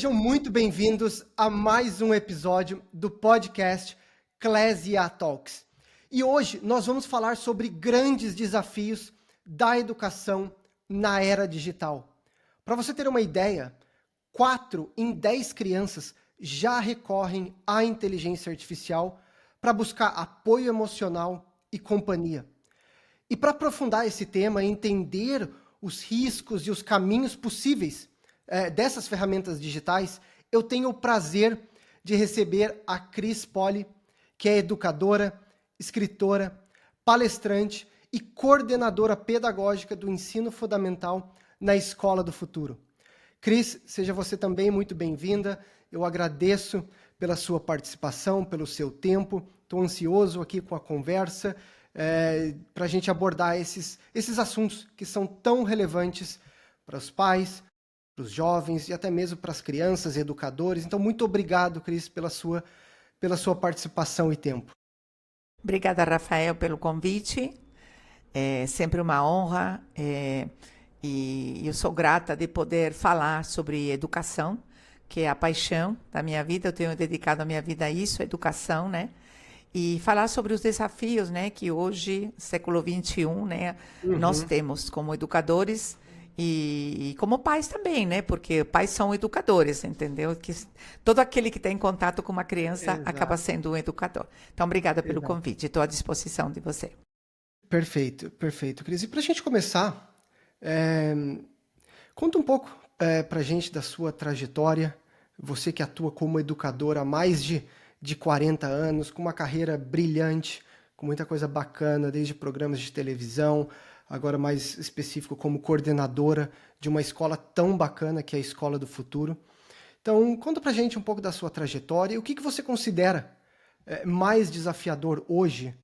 Sejam muito bem-vindos a mais um episódio do podcast Clésia Talks. E hoje nós vamos falar sobre grandes desafios da educação na era digital. Para você ter uma ideia, 4 em 10 crianças já recorrem à inteligência artificial para buscar apoio emocional e companhia. E para aprofundar esse tema e entender os riscos e os caminhos possíveis dessas ferramentas digitais, eu tenho o prazer de receber a Cris Poli, que é educadora, escritora, palestrante e coordenadora pedagógica do ensino fundamental na Escola do Futuro. Cris, seja você também muito bem-vinda. Eu agradeço pela sua participação, pelo seu tempo. Estou ansioso aqui com a conversa para a gente abordar esses assuntos que são tão relevantes para os pais, para os jovens e até mesmo para as crianças e educadores. Então, muito obrigado, Cris, pela sua participação e tempo. Obrigada, Rafael, pelo convite. É sempre uma honra e eu sou grata de poder falar sobre educação, que é a paixão da minha vida. Eu tenho dedicado a minha vida a isso, a educação, né? E falar sobre os desafios, né, que hoje, século XXI, né, nós temos como educadores e como pais também, né? Porque pais são educadores, entendeu? Que todo aquele que tem contato com uma criança acaba sendo um educador. Então, obrigada pelo convite. Estou à disposição de você. Perfeito, perfeito, Cris. E para a gente começar, conta um pouco para a gente da sua trajetória. Você que atua como educadora há mais de 40 anos, com uma carreira brilhante, com muita coisa bacana, desde programas de televisão, agora mais específico como coordenadora de uma escola tão bacana que é a Escola do Futuro. Então, conta pra gente um pouco da sua trajetória e o que você considera mais desafiador hoje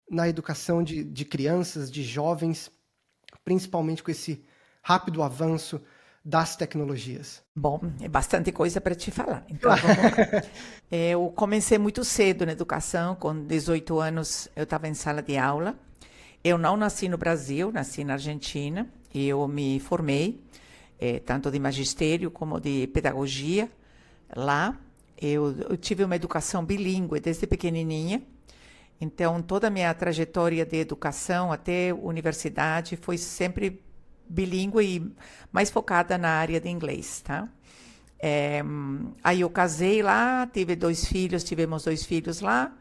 na educação de crianças, de jovens, principalmente com esse rápido avanço das tecnologias. Bom, é bastante coisa para te falar. Então, vamos lá. Eu comecei muito cedo na educação, com 18 anos eu estava em sala de aula. Eu não nasci no Brasil, nasci na Argentina. Eu me formei, tanto de magistério como de pedagogia lá. Eu tive uma educação bilíngue desde pequenininha. Então, toda a minha trajetória de educação até universidade foi sempre bilíngue e mais focada na área de inglês, tá? Aí eu casei lá, tivemos 2 filhos lá,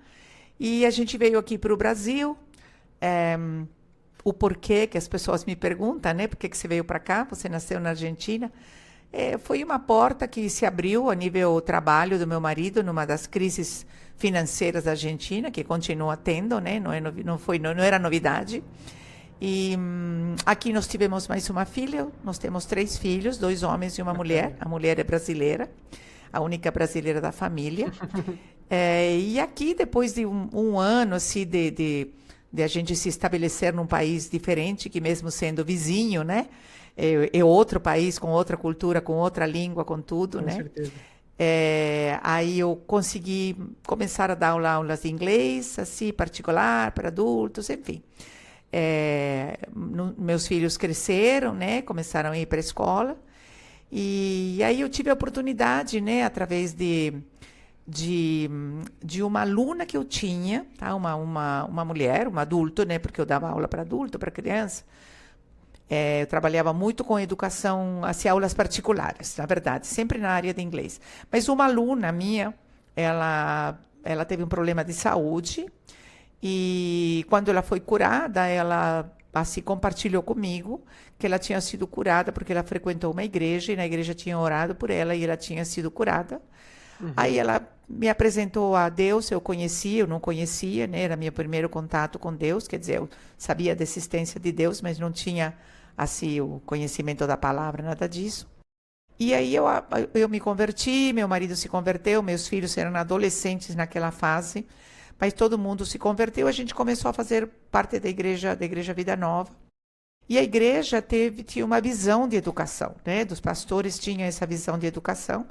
e a gente veio aqui para o Brasil. O porquê que as pessoas me perguntam, né? Por que você veio para cá? Você nasceu na Argentina? Foi uma porta que se abriu a nível trabalho do meu marido numa das crises financeiras da Argentina, que continua tendo, né? Não era novidade. E aqui nós tivemos mais uma filha, nós temos 3 filhos, 2 homens e uma mulher. A mulher é brasileira, a única brasileira da família. E aqui, depois de um ano assim, de a gente se estabelecer num país diferente, que mesmo sendo vizinho, né? É outro país, com outra cultura, com outra língua, com tudo, Com né? certeza. Aí eu consegui começar a dar aulas de inglês, assim, particular, para adultos, enfim. Meus filhos cresceram, né? Começaram a ir para a escola. E aí eu tive a oportunidade, né? Através de uma aluna que eu tinha, tá? Uma mulher, um adulto, né? Porque eu dava aula para adulto, para criança. Eu trabalhava muito com educação, assim, aulas particulares, na verdade, sempre na área de inglês. Mas uma aluna minha, ela teve um problema de saúde e quando ela foi curada, ela assim compartilhou comigo que ela tinha sido curada porque ela frequentou uma igreja e na igreja tinha orado por ela e ela tinha sido curada. Aí ela me apresentou a Deus, eu não conhecia, né? Era meu primeiro contato com Deus, quer dizer, eu sabia da existência de Deus, mas não tinha, assim, o conhecimento da palavra, nada disso. E aí eu me converti, meu marido se converteu, meus filhos eram adolescentes naquela fase, mas todo mundo se converteu, a gente começou a fazer parte da igreja Vida Nova. E a igreja tinha uma visão de educação, né? Dos pastores tinham essa visão de educação.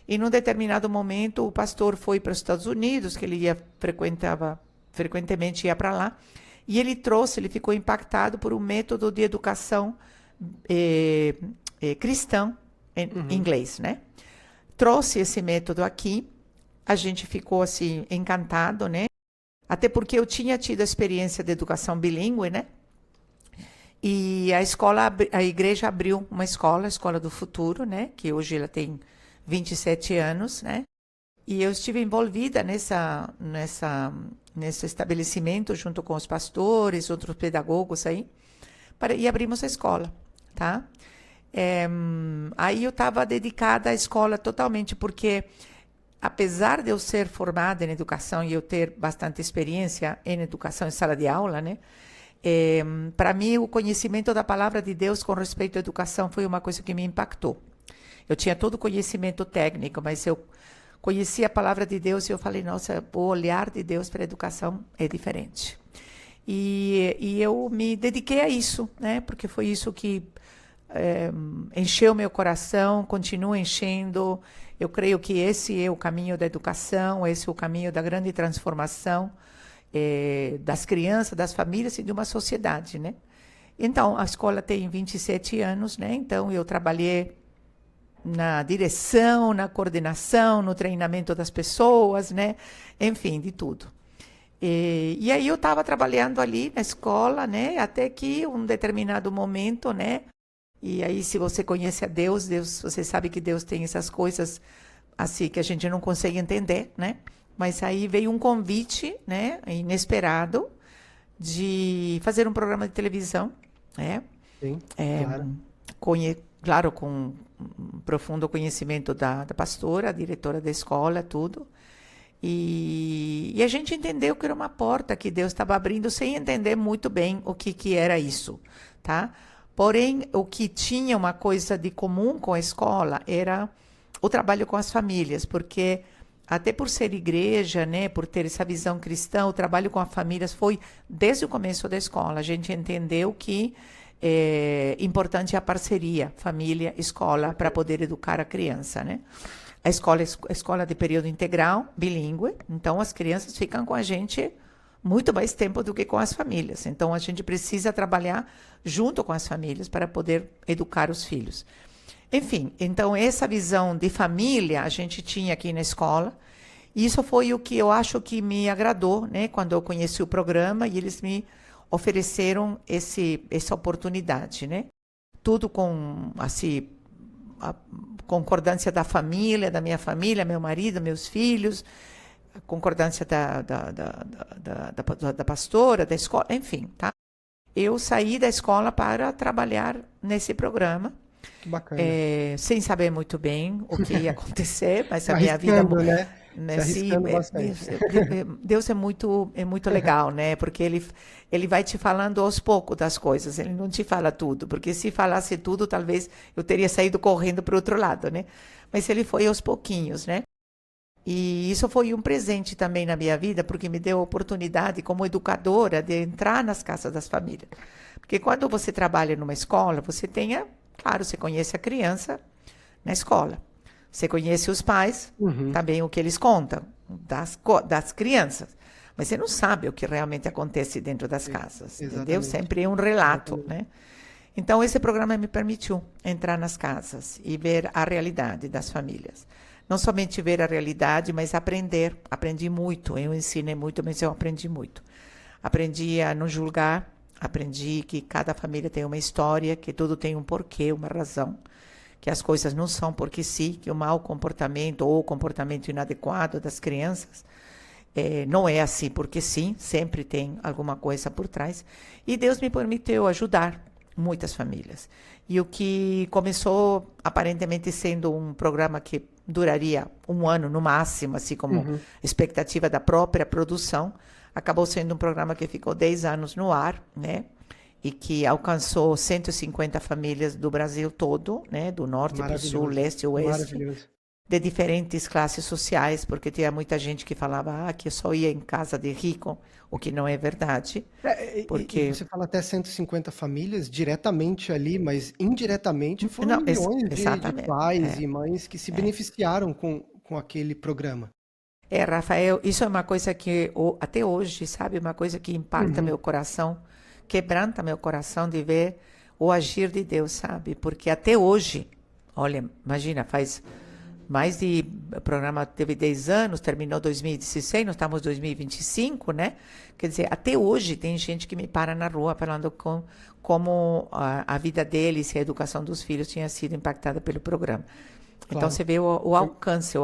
E num determinado momento o pastor foi para os Estados Unidos, que ele frequentemente ia para lá, e ele ficou impactado por um método de educação cristão em inglês, né? trouxe esse método aqui, a gente ficou assim encantado, né? Até porque eu tinha tido a experiência de educação bilíngue, né? E a igreja abriu uma escola, a Escola do Futuro, né? Que hoje ela tem 27 anos, né? E eu estive envolvida nesse estabelecimento junto com os pastores, outros pedagogos aí, e abrimos a escola, tá? Aí eu estava dedicada à escola totalmente, porque apesar de eu ser formada em educação e eu ter bastante experiência em educação em sala de aula, né? Para mim, o conhecimento da palavra de Deus com respeito à educação foi uma coisa que me impactou. Eu tinha todo o conhecimento técnico, mas eu conheci a palavra de Deus e eu falei, nossa, o olhar de Deus para a educação é diferente. E eu me dediquei a isso, né? Porque foi isso que encheu meu coração, continua enchendo. Eu creio que esse é o caminho da educação, esse é o caminho da grande transformação das crianças, das famílias e de uma sociedade, né? Então, a escola tem 27 anos, né? Então, eu trabalhei na direção, na coordenação, no treinamento das pessoas, né? Enfim, de tudo. E aí eu estava trabalhando ali na escola, né? Até que um determinado momento, né? E aí, se você conhece a Deus, você sabe que Deus tem essas coisas assim que a gente não consegue entender, né? Mas aí veio um convite, né, inesperado, de fazer um programa de televisão, né? Sim, claro. Claro, com um profundo conhecimento da pastora, a diretora da escola, tudo. E a gente entendeu que era uma porta que Deus estava abrindo sem entender muito bem o que era isso, tá? Porém, o que tinha uma coisa de comum com a escola era o trabalho com as famílias, porque até por ser igreja, né, por ter essa visão cristã, o trabalho com as famílias foi desde o começo da escola. A gente entendeu que é importante a parceria, família, escola, para poder educar a criança, né? A escola de período integral, bilíngue, então as crianças ficam com a gente muito mais tempo do que com as famílias. Então, a gente precisa trabalhar junto com as famílias para poder educar os filhos. Enfim, então, essa visão de família a gente tinha aqui na escola. E isso foi o que eu acho que me agradou, né? Quando eu conheci o programa e eles me ofereceram essa oportunidade, né? Tudo com, assim, a concordância da família, da minha família, meu marido, meus filhos, a concordância da pastora, da escola, enfim, tá? Eu saí da escola para trabalhar nesse programa. Que bacana. Sem saber muito bem o que ia acontecer, mas a Arriscando, minha vida, né? Arriscando bastante. Deus é muito legal, né? Porque ele vai te falando aos poucos das coisas, ele não te fala tudo, porque se falasse tudo, talvez eu teria saído correndo para o outro lado, né? Mas ele foi aos pouquinhos, né? E isso foi um presente também na minha vida, porque me deu a oportunidade, como educadora, de entrar nas casas das famílias. Porque quando você trabalha numa escola, claro, você conhece a criança na escola. Você conhece os pais, também o que eles contam das crianças. Mas você não sabe o que realmente acontece dentro das casas, entendeu? Sempre é um relato, né? Então, esse programa me permitiu entrar nas casas e ver a realidade das famílias. Não somente ver a realidade, mas aprender. Aprendi muito, eu ensinei muito, mas eu aprendi muito. Aprendi a não julgar, aprendi que cada família tem uma história, que tudo tem um porquê, uma razão, que as coisas não são porque sim, que o mau comportamento ou o comportamento inadequado das crianças não é assim porque sim, sempre tem alguma coisa por trás. E Deus me permitiu ajudar muitas famílias. E o que começou aparentemente sendo um programa que duraria um ano no máximo, assim como expectativa da própria produção, acabou sendo um programa que ficou 10 anos no ar, né? E que alcançou 150 famílias do Brasil todo, né? Do norte para o sul, leste e oeste. De diferentes classes sociais, porque tinha muita gente que falava que eu só ia em casa de rico, o que não é verdade. Porque e você fala até 150 famílias diretamente ali, mas indiretamente foram milhões de pais e mães que se beneficiaram com aquele programa. Rafael, isso é uma coisa que até hoje, sabe, uma coisa que impacta meu coração, quebranta meu coração de ver o agir de Deus, sabe? Porque até hoje, olha, imagina, faz o programa teve 10 anos, terminou 2016, nós estamos em 2025, né? Quer dizer, até hoje tem gente que me para na rua falando como a vida deles e a educação dos filhos tinha sido impactada pelo programa. Então, Claro. você vê o alcance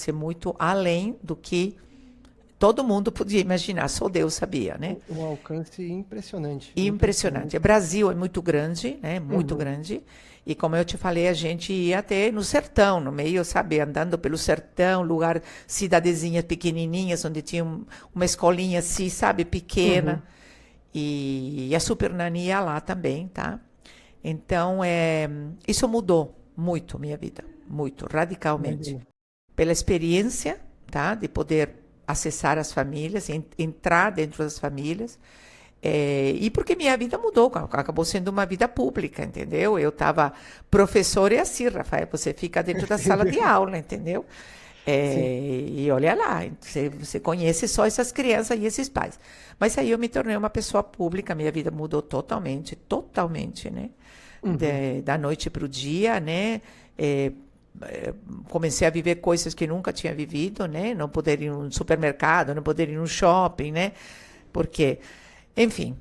é muito além do que todo mundo podia imaginar, só Deus sabia, né? Um alcance impressionante. Impressionante. O Brasil é muito grande, né? Muito grande. E como eu te falei, a gente ia até no sertão, no meio, sabe, andando pelo sertão, lugar, cidadezinhas pequenininhas, onde tinha uma escolinha assim, sabe, pequena. E a Super Nani ia lá também, tá? Então, isso mudou muito minha vida, muito, radicalmente. Pela experiência, tá? De poder acessar as famílias, entrar dentro das famílias. E porque minha vida mudou, acabou sendo uma vida pública, entendeu? Eu estava professora e assim, Rafael, você fica dentro da sala de aula, entendeu? E olha lá, você conhece só essas crianças e esses pais. Mas aí eu me tornei uma pessoa pública, minha vida mudou totalmente, totalmente, né? Da noite para o dia, né? Comecei a viver coisas que nunca tinha vivido, né? Não poder ir no supermercado, não poder ir no shopping, né? Porque, enfim,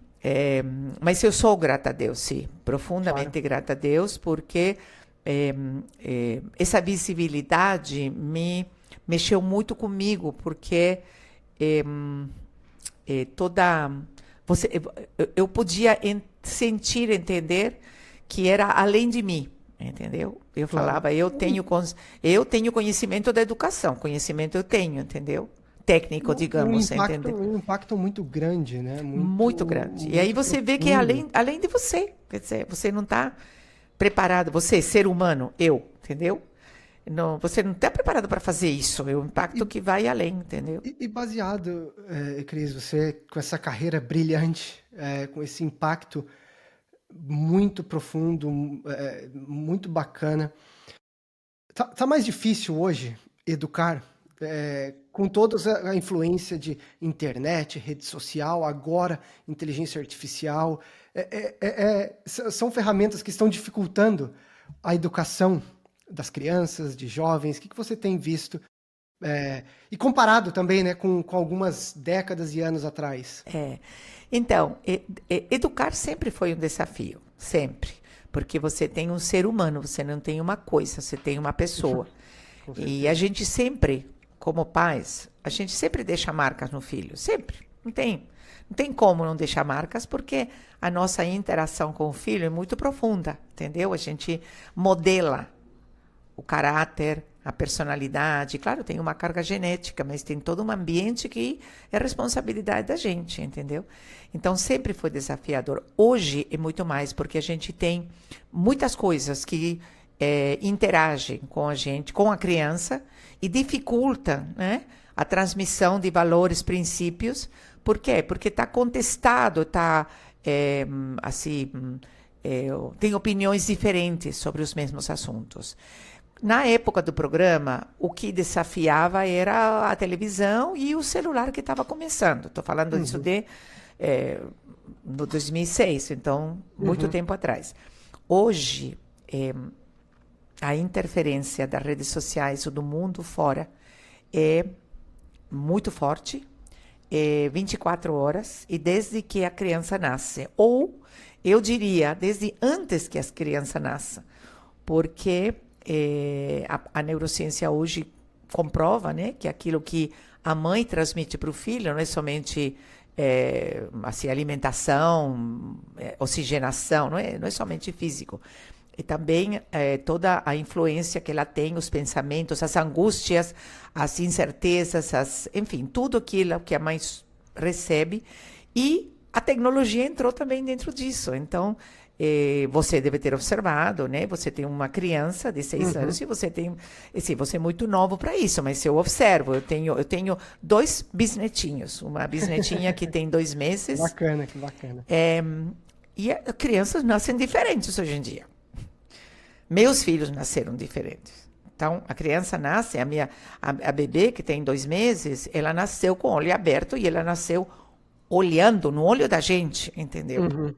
mas eu sou grata a Deus, sim, profundamente grata a Deus, porque essa visibilidade me mexeu muito comigo, porque eu podia sentir, entender que era além de mim. Entendeu? Eu falava, eu tenho conhecimento da educação, conhecimento eu tenho, entendeu? Técnico, digamos, entendeu? Um impacto muito grande, né? Muito grande. E aí você vê que é além de você, quer dizer, você não está preparado, você, ser humano, entendeu? Não, você não está preparado para fazer isso, é um impacto que vai além, entendeu? E baseado, Cris, você com essa carreira brilhante, com esse impacto muito profundo, muito bacana. Tá mais difícil hoje educar, com toda a influência de internet, rede social, agora inteligência artificial. São ferramentas que estão dificultando a educação das crianças, de jovens. O que você tem visto? E comparado também, né, com algumas décadas e anos atrás. Então, educar sempre foi um desafio, sempre. Porque você tem um ser humano, você não tem uma coisa, você tem uma pessoa. E a gente sempre, como pais, a gente sempre deixa marcas no filho, sempre. Não tem como não deixar marcas, porque a nossa interação com o filho é muito profunda, entendeu? A gente modela o caráter, a personalidade. Claro, tem uma carga genética, mas tem todo um ambiente que é responsabilidade da gente, entendeu? Então, sempre foi desafiador. Hoje é muito mais, porque a gente tem muitas coisas que interagem com a gente, com a criança, e dificulta, né, a transmissão de valores, princípios. Por quê? Porque está contestado, tem opiniões diferentes sobre os mesmos assuntos. Na época do programa, o que desafiava era a televisão e o celular que estava começando. Estou falando disso no 2006, então, muito tempo atrás. Hoje, a interferência das redes sociais do mundo fora é muito forte, 24 horas, e desde que a criança nasce. Ou, eu diria, desde antes que as crianças nasçam. Porque a neurociência hoje comprova, né, que aquilo que a mãe transmite para o filho não é somente alimentação, oxigenação, não é somente físico. E também toda a influência que ela tem, os pensamentos, as angústias, as incertezas, enfim, tudo aquilo que a mãe recebe. E a tecnologia entrou também dentro disso. Então, você deve ter observado, né? Você tem uma criança de 6 anos e você tem... Assim, você é muito novo para isso, mas eu observo. Eu tenho 2 bisnetinhos. Uma bisnetinha que tem 2 meses. Bacana, que bacana. E as crianças nascem diferentes hoje em dia. Meus filhos nasceram diferentes. Então, a criança nasce, a bebê que tem 2 meses, ela nasceu com o olho aberto e ela nasceu olhando no olho da gente, entendeu?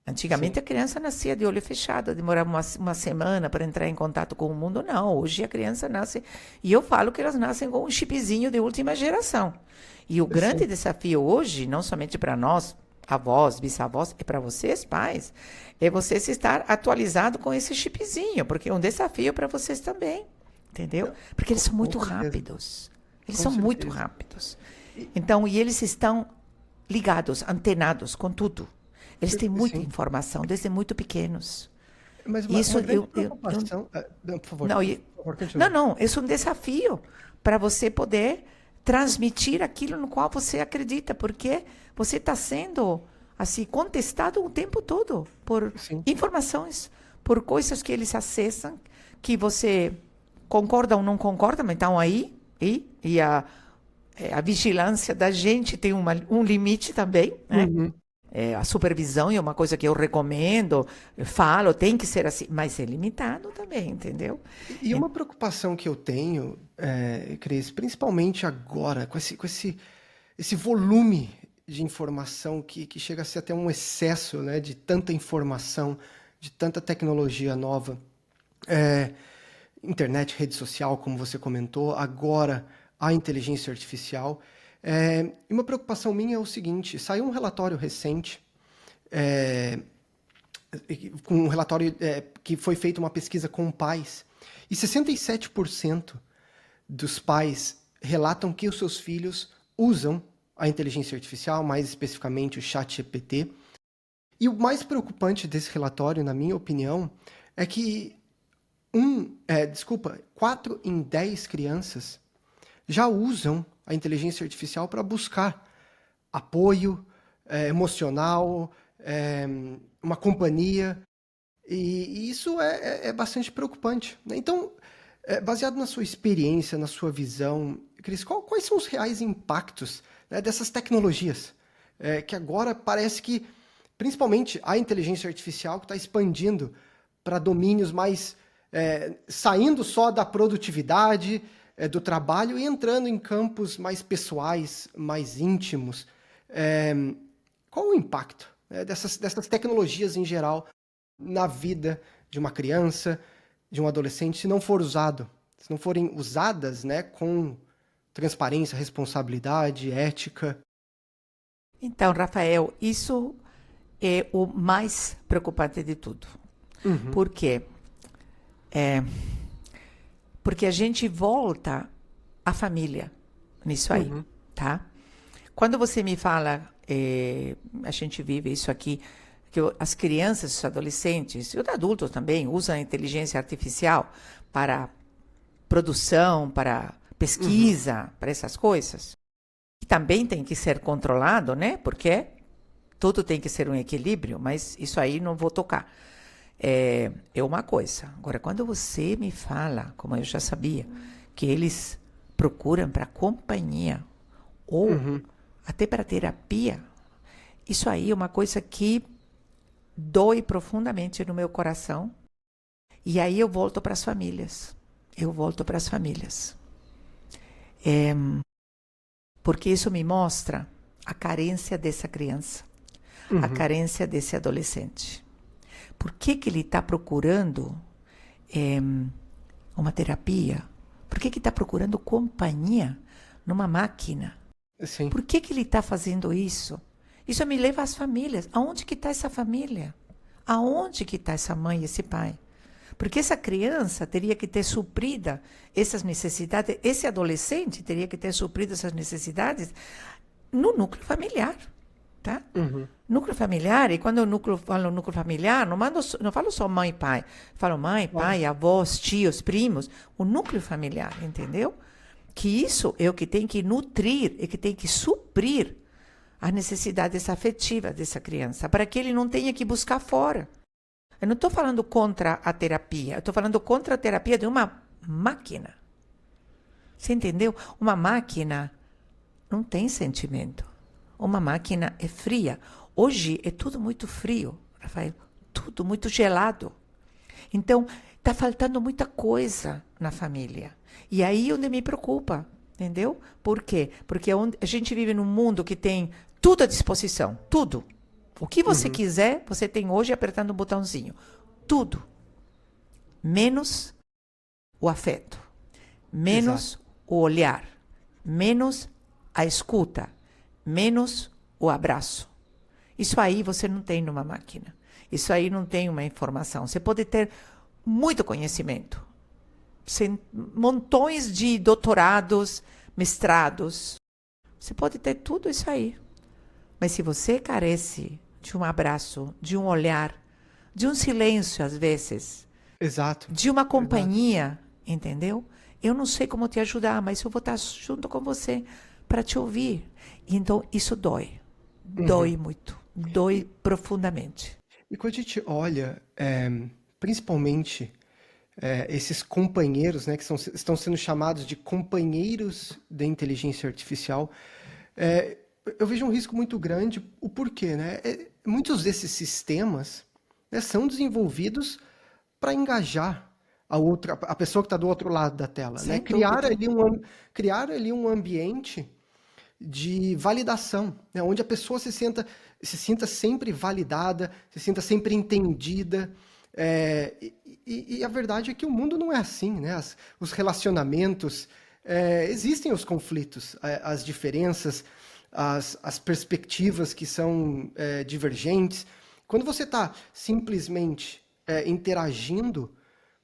Antigamente Sim. a criança nascia de olho fechado, demorava uma semana para entrar em contato com o mundo. Não, hoje a criança nasce, e eu falo que elas nascem com um chipzinho de última geração. E o grande Sim. desafio hoje, não somente para nós, avós, bisavós, é para vocês, pais, é vocês estar atualizado com esse chipzinho, porque é um desafio para vocês também, entendeu? Porque eles são muito Com certeza. rápidos. Eles Com são muito certeza. rápidos. Então, e eles estão ligados, antenados com tudo. Eles têm muita Sim. informação desde muito pequenos. Mas Isso uma grande preocupação. Não, por favor, não, por favor, não, continue. não, isso é um desafio para você poder transmitir aquilo no qual você acredita, porque você está sendo assim contestado o tempo todo por Sim. informações, por coisas que eles acessam, que você concorda ou não concorda, mas estão aí, e a vigilância da gente tem um limite também, né? Uhum. A supervisão é uma coisa que eu recomendo, eu falo, tem que ser assim, mas é limitado também, entendeu? E uma preocupação que eu tenho, Cris, principalmente agora, com esse volume de informação que chega a ser até um excesso, né, de tanta informação, de tanta tecnologia nova, internet, rede social, como você comentou, agora a inteligência artificial. E uma preocupação minha é o seguinte: saiu um relatório recente, com um relatório que foi feita uma pesquisa com pais, e 67% dos pais relatam que os seus filhos usam a inteligência artificial, mais especificamente o ChatGPT. E o mais preocupante desse relatório, na minha opinião, é que 4 em 10 crianças já usam a inteligência artificial para buscar apoio emocional, uma companhia, e isso é bastante preocupante, né? Então, baseado na sua experiência, na sua visão, Cris, quais são os reais impactos, né, dessas tecnologias? Que agora parece que, principalmente a inteligência artificial, que está expandindo para domínios mais, saindo só da produtividade, do trabalho e entrando em campos mais pessoais, mais íntimos. Qual o impacto, né, dessas tecnologias em geral na vida de uma criança, de um adolescente, se não forem usadas, né, com transparência, responsabilidade, ética? Então, Rafael, isso é o mais preocupante de tudo. Uhum. Por quê? Porque a gente volta à família nisso aí, Uhum. tá? Quando você me fala, a gente vive isso aqui, que as crianças, os adolescentes e os adultos também usam a inteligência artificial para produção, para pesquisa, para essas coisas. E também tem que ser controlado, né? Porque tudo tem que ser um equilíbrio, mas isso aí não vou tocar. É uma coisa. Agora, quando você me fala, como eu já sabia, que eles procuram para companhia ou até para terapia, isso aí é uma coisa que dói profundamente no meu coração. E aí eu volto para as famílias. Porque isso me mostra a carência dessa criança, a carência desse adolescente. Por que ele está procurando uma terapia? Por que está procurando companhia numa máquina? Sim. Por que ele está fazendo isso? Isso me leva às famílias. Aonde que está essa família? Aonde que está essa mãe e esse pai? Porque essa criança teria que ter suprida essas necessidades, esse adolescente teria que ter suprido essas necessidades no núcleo familiar, tá? Núcleo familiar, e quando eu falo núcleo familiar, não falo só mãe e pai. Falo mãe, pai, avós, tios, primos. O núcleo familiar, entendeu? Que isso é o que tem que nutrir, é que tem que suprir as necessidades afetivas dessa criança, para que ele não tenha que buscar fora. Eu não estou falando contra a terapia, eu estou falando contra a terapia de uma máquina. Você entendeu? Uma máquina não tem sentimento. Uma máquina é fria. Hoje é tudo muito frio, Rafael. Tudo muito gelado. Então, está faltando muita coisa na família. E aí onde me preocupa, entendeu? Por quê? Porque a gente vive num mundo que tem tudo à disposição, tudo. O que você quiser, você tem hoje apertando um botãozinho. Tudo. Menos o afeto. Menos Exato. o olhar. Menos a escuta. Menos o abraço. Isso aí você não tem numa máquina. Isso aí não tem uma informação. Você pode ter muito conhecimento. Montões de doutorados, mestrados. Você pode ter tudo isso aí. Mas se você carece de um abraço, de um olhar, de um silêncio às vezes, Exato. de uma Exato. companhia, entendeu? Eu não sei como te ajudar, mas eu vou estar junto com você para te ouvir. Então, isso dói. Dói muito. Dói profundamente. E quando a gente olha, principalmente esses companheiros, né, que estão sendo chamados de companheiros da inteligência artificial, é, eu vejo um risco muito grande. O porquê, né? Muitos desses sistemas, né, são desenvolvidos para engajar a pessoa que está do outro lado da tela, né? Sem dúvida. Criar ali um ambiente de validação, né? Onde a pessoa se sinta sempre validada, se sinta sempre entendida. E a verdade é que o mundo não é assim, né? Os relacionamentos, existem os conflitos, as diferenças, as perspectivas que são divergentes. Quando você está simplesmente interagindo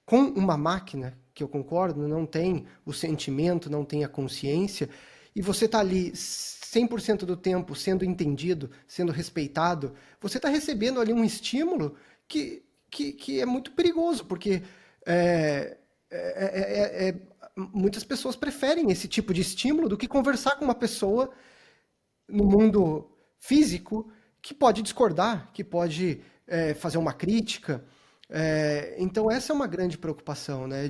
com uma máquina, que eu concordo, não tem o sentimento, não tem a consciência, e você está ali 100% do tempo sendo entendido, sendo respeitado, você está recebendo ali um estímulo que é muito perigoso, porque muitas pessoas preferem esse tipo de estímulo do que conversar com uma pessoa no mundo físico que pode discordar, que pode fazer uma crítica. Então, essa é uma grande preocupação, né?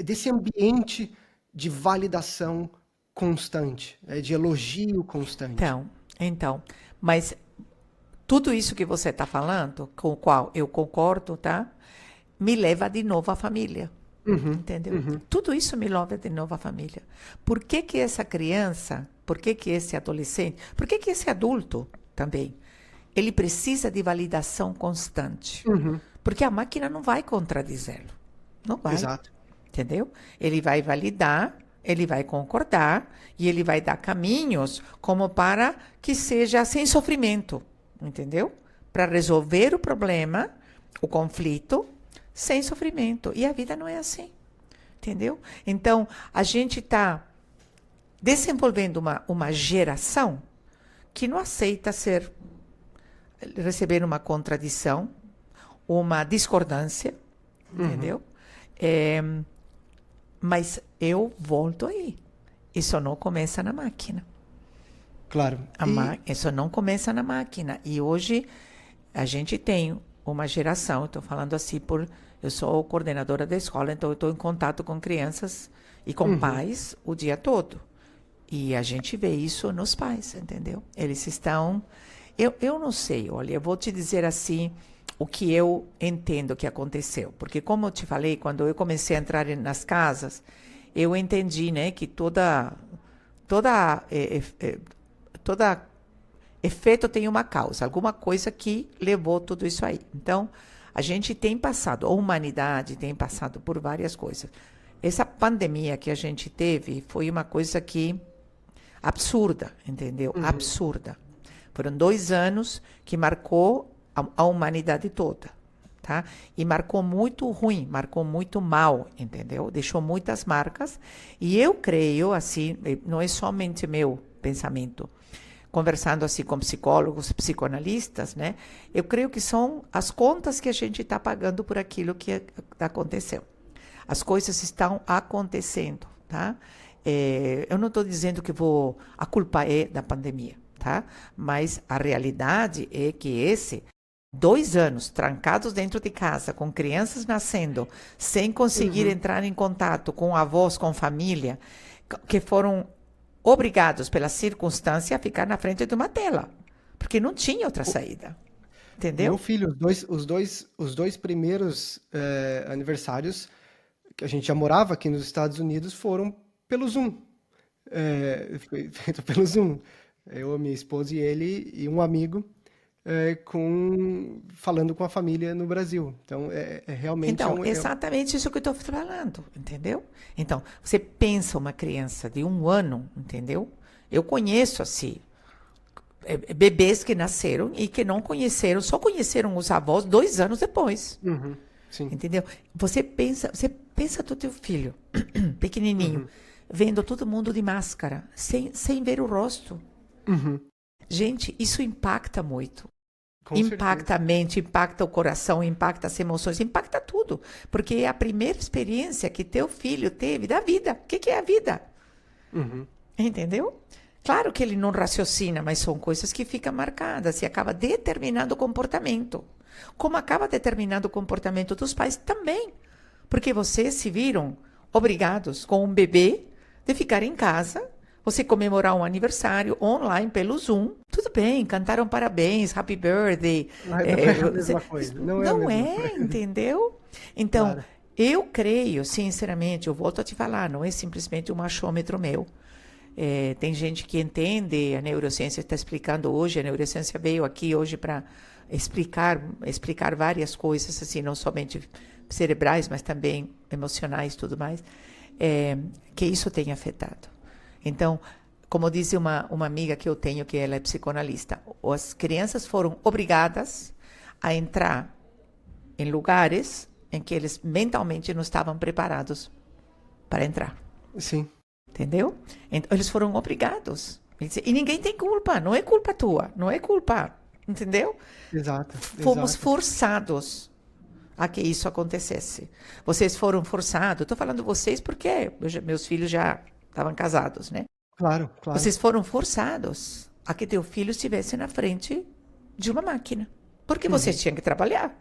Desse ambiente de validação constante, de elogio constante. Então, mas tudo isso que você está falando, com o qual eu concordo, tá? Me leva de novo à família. Entendeu? Tudo isso me leva de novo à família. Por que que essa criança, por que que esse adolescente, por que que esse adulto também, ele precisa de validação constante? Porque a máquina não vai contradizê-lo. Não vai. Exato. Entendeu? Ele vai validar, ele vai concordar e ele vai dar caminhos como para que seja sem sofrimento. Entendeu? Para resolver o problema, o conflito, sem sofrimento. E a vida não é assim. Entendeu? Então, a gente está desenvolvendo uma geração que não aceita receber uma contradição, uma discordância, entendeu? Mas eu volto aí. Isso não começa na máquina. Claro. Isso não começa na máquina. E hoje a gente tem uma geração, estou falando assim eu sou coordenadora da escola, então eu estou em contato com crianças e com pais o dia todo. E a gente vê isso nos pais, entendeu? Eles estão... Eu não sei, olha, eu vou te dizer assim o que eu entendo que aconteceu. Porque como eu te falei, quando eu comecei a entrar nas casas, eu entendi, né, que toda efeito tem uma causa, alguma coisa que levou tudo isso aí. Então, a gente tem passado, a humanidade tem passado por várias coisas. Essa pandemia que a gente teve foi uma coisa que absurda, entendeu? Absurda. Foram 2 anos que marcou a humanidade toda, tá? E marcou muito ruim, marcou muito mal, entendeu? Deixou muitas marcas. E eu creio, assim, não é somente meu pensamento, conversando assim com psicólogos, psicoanalistas, né? Eu creio que são as contas que a gente está pagando por aquilo que aconteceu. As coisas estão acontecendo, tá? Eu não estou dizendo que a culpa é da pandemia, tá? Mas a realidade é que 2 anos trancados dentro de casa, com crianças nascendo, sem conseguir entrar em contato com avós, com família, que foram obrigados pela circunstância a ficar na frente de uma tela, porque não tinha outra saída. Entendeu? Meu filho, os dois primeiros aniversários que a gente já morava aqui nos Estados Unidos foram pelo Zoom. Foi feito pelo Zoom. Eu, minha esposa e ele e um amigo. falando com a família no Brasil. Então, realmente Então, exatamente isso que eu estou falando, entendeu? Então, você pensa uma criança de 1 ano, entendeu? Eu conheço, assim, bebês que nasceram e que não conheceram, só conheceram os avós 2 anos depois, Uhum, sim. entendeu? Você pensa do teu filho, pequenininho, vendo todo mundo de máscara, sem ver o rosto. Uhum, Gente, isso impacta muito. com Impacta certeza. a mente, impacta o coração, impacta as emoções, impacta tudo. Porque é a primeira experiência que teu filho teve da vida. O que é a vida? Uhum, Entendeu? Claro que ele não raciocina, mas são coisas que ficam marcadas e acaba determinando o comportamento. Como acaba determinando o comportamento dos pais também. Porque vocês se viram obrigados com um bebê de ficar em casa, você comemorar um aniversário online pelo Zoom. Tudo bem, cantaram parabéns, happy birthday. não é a mesma coisa. Não é a Não mesma é, coisa. entendeu? Então, Claro. eu creio, sinceramente, eu volto a te falar, não é simplesmente um achômetro meu. Tem gente que entende, a neurociência está explicando hoje, a neurociência veio aqui hoje para explicar várias coisas, assim, não somente cerebrais, mas também emocionais e tudo mais, que isso tem afetado. Então, como disse uma amiga que eu tenho, que ela é psicanalista, as crianças foram obrigadas a entrar em lugares em que eles mentalmente não estavam preparados para entrar. Sim. Entendeu? Então, eles foram obrigados. E ninguém tem culpa, não é culpa tua, não é culpa, entendeu? Exato. Fomos Exato. forçados a que isso acontecesse. Vocês foram forçados, estou falando vocês porque meus filhos já estavam casados, né? Claro, claro. Vocês foram forçados a que teu filho estivesse na frente de uma máquina, porque vocês tinham que trabalhar.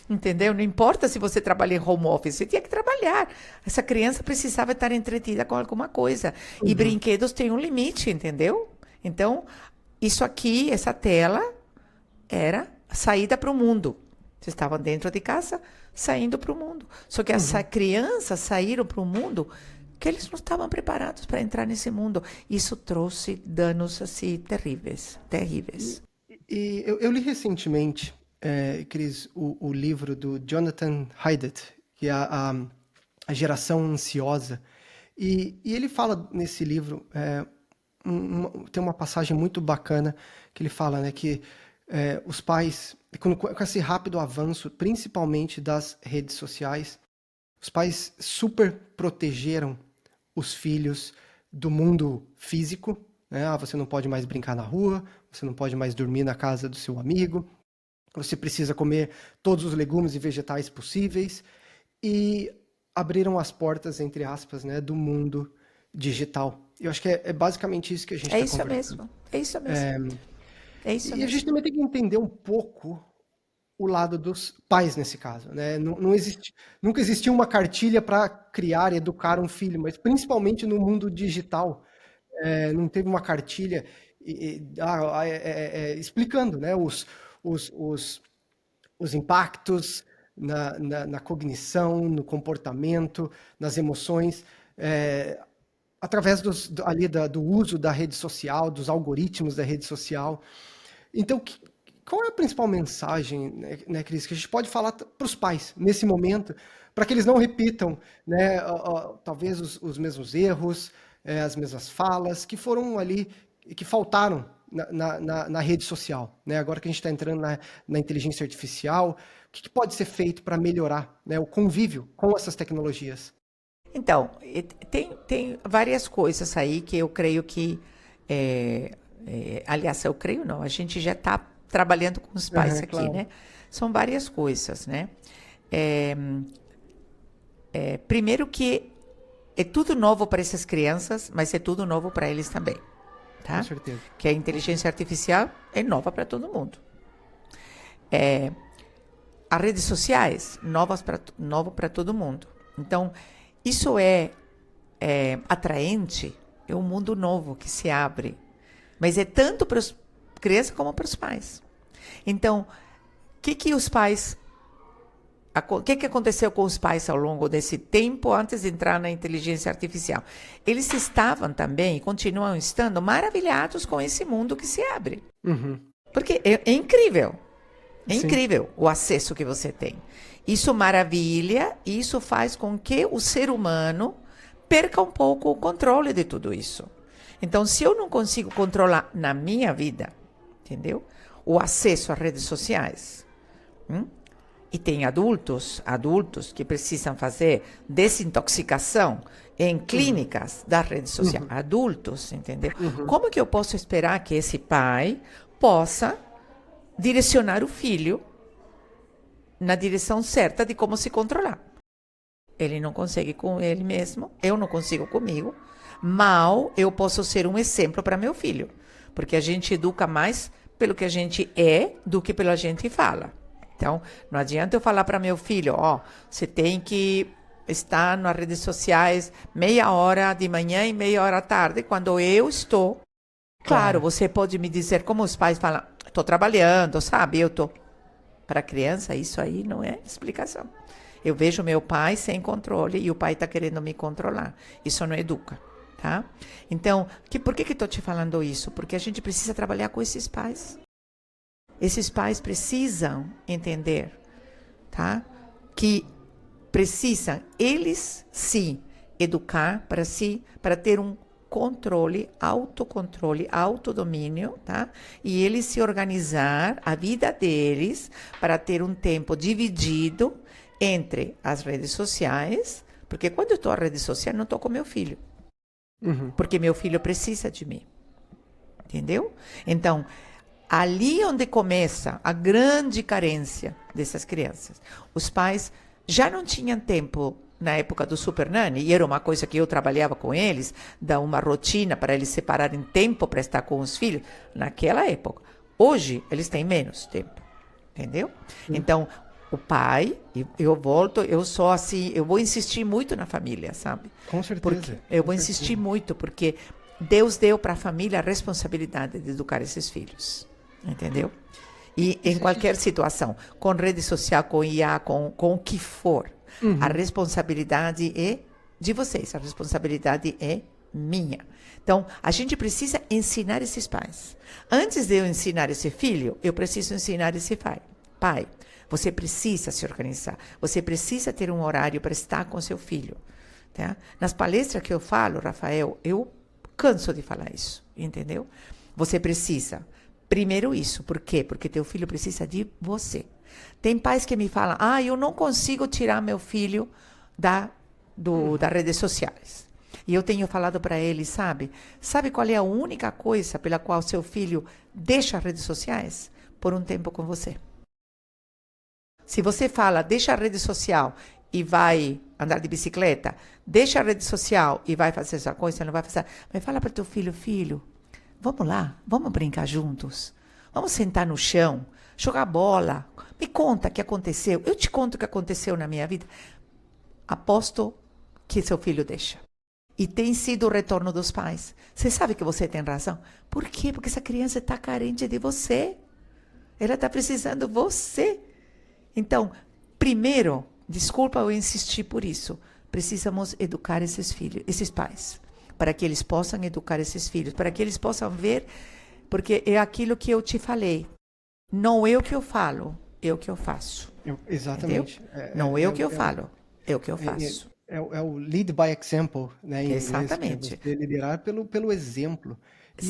Entendeu? Não importa se você trabalha em home office, você tinha que trabalhar. Essa criança precisava estar entretida com alguma coisa. E brinquedos têm um limite, entendeu? Então, isso aqui, essa tela, era a saída para o mundo. Vocês estavam dentro de casa, saindo para o mundo. Só que essa criança saíram para o mundo que eles não estavam preparados para entrar nesse mundo. Isso trouxe danos assim terríveis, terríveis. E eu li recentemente, Cris, o livro do Jonathan Haidt, que é a Geração Ansiosa. E ele fala nesse livro, tem uma passagem muito bacana que ele fala, né, que os pais, com esse rápido avanço, principalmente das redes sociais, os pais super protegeram os filhos do mundo físico, né? Você não pode mais brincar na rua, você não pode mais dormir na casa do seu amigo, você precisa comer todos os legumes e vegetais possíveis, e abriram as portas, entre aspas, né, do mundo digital. Eu acho que é basicamente isso que a gente está conversando. Mesmo, é isso mesmo. É isso E a mesmo. gente também tem que entender um pouco o lado dos pais nesse caso, né? Nunca existiu uma cartilha para criar e educar um filho, mas principalmente no mundo digital, não teve uma cartilha explicando, né, os impactos na cognição, no comportamento, nas emoções, através do uso da rede social, dos algoritmos da rede social. Então, qual é a principal mensagem, né, Cris, que a gente pode falar para os pais nesse momento, para que eles não repitam, né, talvez os mesmos erros, as mesmas falas que foram ali, que faltaram na rede social, né? Agora que a gente está entrando na inteligência artificial, o que pode ser feito para melhorar, né, o convívio com essas tecnologias? Então, tem várias coisas aí que eu creio que... aliás, eu creio não, a gente já está trabalhando com os pais aqui, claro. né? São várias coisas, né? Primeiro que é tudo novo para essas crianças, mas é tudo novo para eles também, tá? Com certeza. Que a inteligência artificial é nova para todo mundo. As redes sociais, novo para todo mundo. Então, isso é atraente, é um mundo novo que se abre. Mas é tanto para as crianças como para os pais. Então, o que aconteceu com os pais ao longo desse tempo antes de entrar na inteligência artificial? Eles estavam também, e continuam estando, maravilhados com esse mundo que se abre. Porque é incrível. É Sim. incrível o acesso que você tem. Isso maravilha, e isso faz com que o ser humano perca um pouco o controle de tudo isso. Então, se eu não consigo controlar na minha vida, entendeu? O acesso às redes sociais, e tem adultos que precisam fazer desintoxicação em clínicas das redes sociais. Adultos, entendeu? Como que eu posso esperar que esse pai possa direcionar o filho na direção certa de como se controlar? Ele não consegue com ele mesmo, eu não consigo comigo. Mal eu posso ser um exemplo para meu filho, porque a gente educa mais pelo que a gente é do que pelo que a gente fala. Então, não adianta eu falar para meu filho, você tem que estar nas redes sociais meia hora de manhã e meia hora à tarde, quando eu estou. Claro, você pode me dizer, como os pais falam, estou trabalhando, sabe? Para a criança, isso aí não é explicação. Eu vejo meu pai sem controle e o pai está querendo me controlar. Isso não educa, tá? Então, por que estou te falando isso? Porque a gente precisa trabalhar com esses pais. Esses pais precisam entender, tá? Que precisam, eles sim, educar para ter um controle, autocontrole, autodomínio, tá? E eles se organizar a vida deles para ter um tempo dividido entre as redes sociais, porque quando eu estou nas redes sociais, não estou com meu filho. Porque meu filho precisa de mim. Entendeu? Então, ali onde começa a grande carência dessas crianças. Os pais já não tinham tempo na época do Super Nanny, e era uma coisa que eu trabalhava com eles, dar uma rotina para eles separarem tempo para estar com os filhos, naquela época. Hoje, eles têm menos tempo, entendeu? Então, o pai, eu sou assim, eu vou insistir muito na família, sabe? Com certeza. Porque eu vou insistir muito, porque Deus deu para a família a responsabilidade de educar esses filhos, entendeu? E em qualquer situação, com rede social, com IA, com o que for, a responsabilidade é de vocês, a responsabilidade é minha. Então, a gente precisa ensinar esses pais. Antes de eu ensinar esse filho, eu preciso ensinar esse pai. Pai, você precisa se organizar, você precisa ter um horário para estar com seu filho. Tá? Nas palestras que eu falo, Rafael, eu canso de falar isso, entendeu? Você precisa. Primeiro isso, por quê? Porque teu filho precisa de você. Tem pais que me falam, eu não consigo tirar meu filho das redes sociais. E eu tenho falado para ele, sabe qual é a única coisa pela qual seu filho deixa as redes sociais? Por um tempo com você. Se você fala, deixa a rede social e vai andar de bicicleta, deixa a rede social e vai fazer essa coisa, não vai fazer. Mas fala para teu filho, vamos lá, vamos brincar juntos. Vamos sentar no chão, jogar bola. Me conta o que aconteceu. Eu te conto o que aconteceu na minha vida. Aposto que seu filho deixa. E tem sido o retorno dos pais. Você sabe que você tem razão. Por quê? Porque essa criança está carente de você. Ela está precisando de você. Então, primeiro, desculpa eu insistir por isso, precisamos educar esses filhos, esses pais, para que eles possam educar esses filhos, para que eles possam ver, porque é aquilo que eu te falei. Não é o que eu falo, é o que eu faço. Exatamente. Não é o que eu falo, é o que eu faço. É o lead by example, né? Exatamente. Você liderar pelo exemplo. E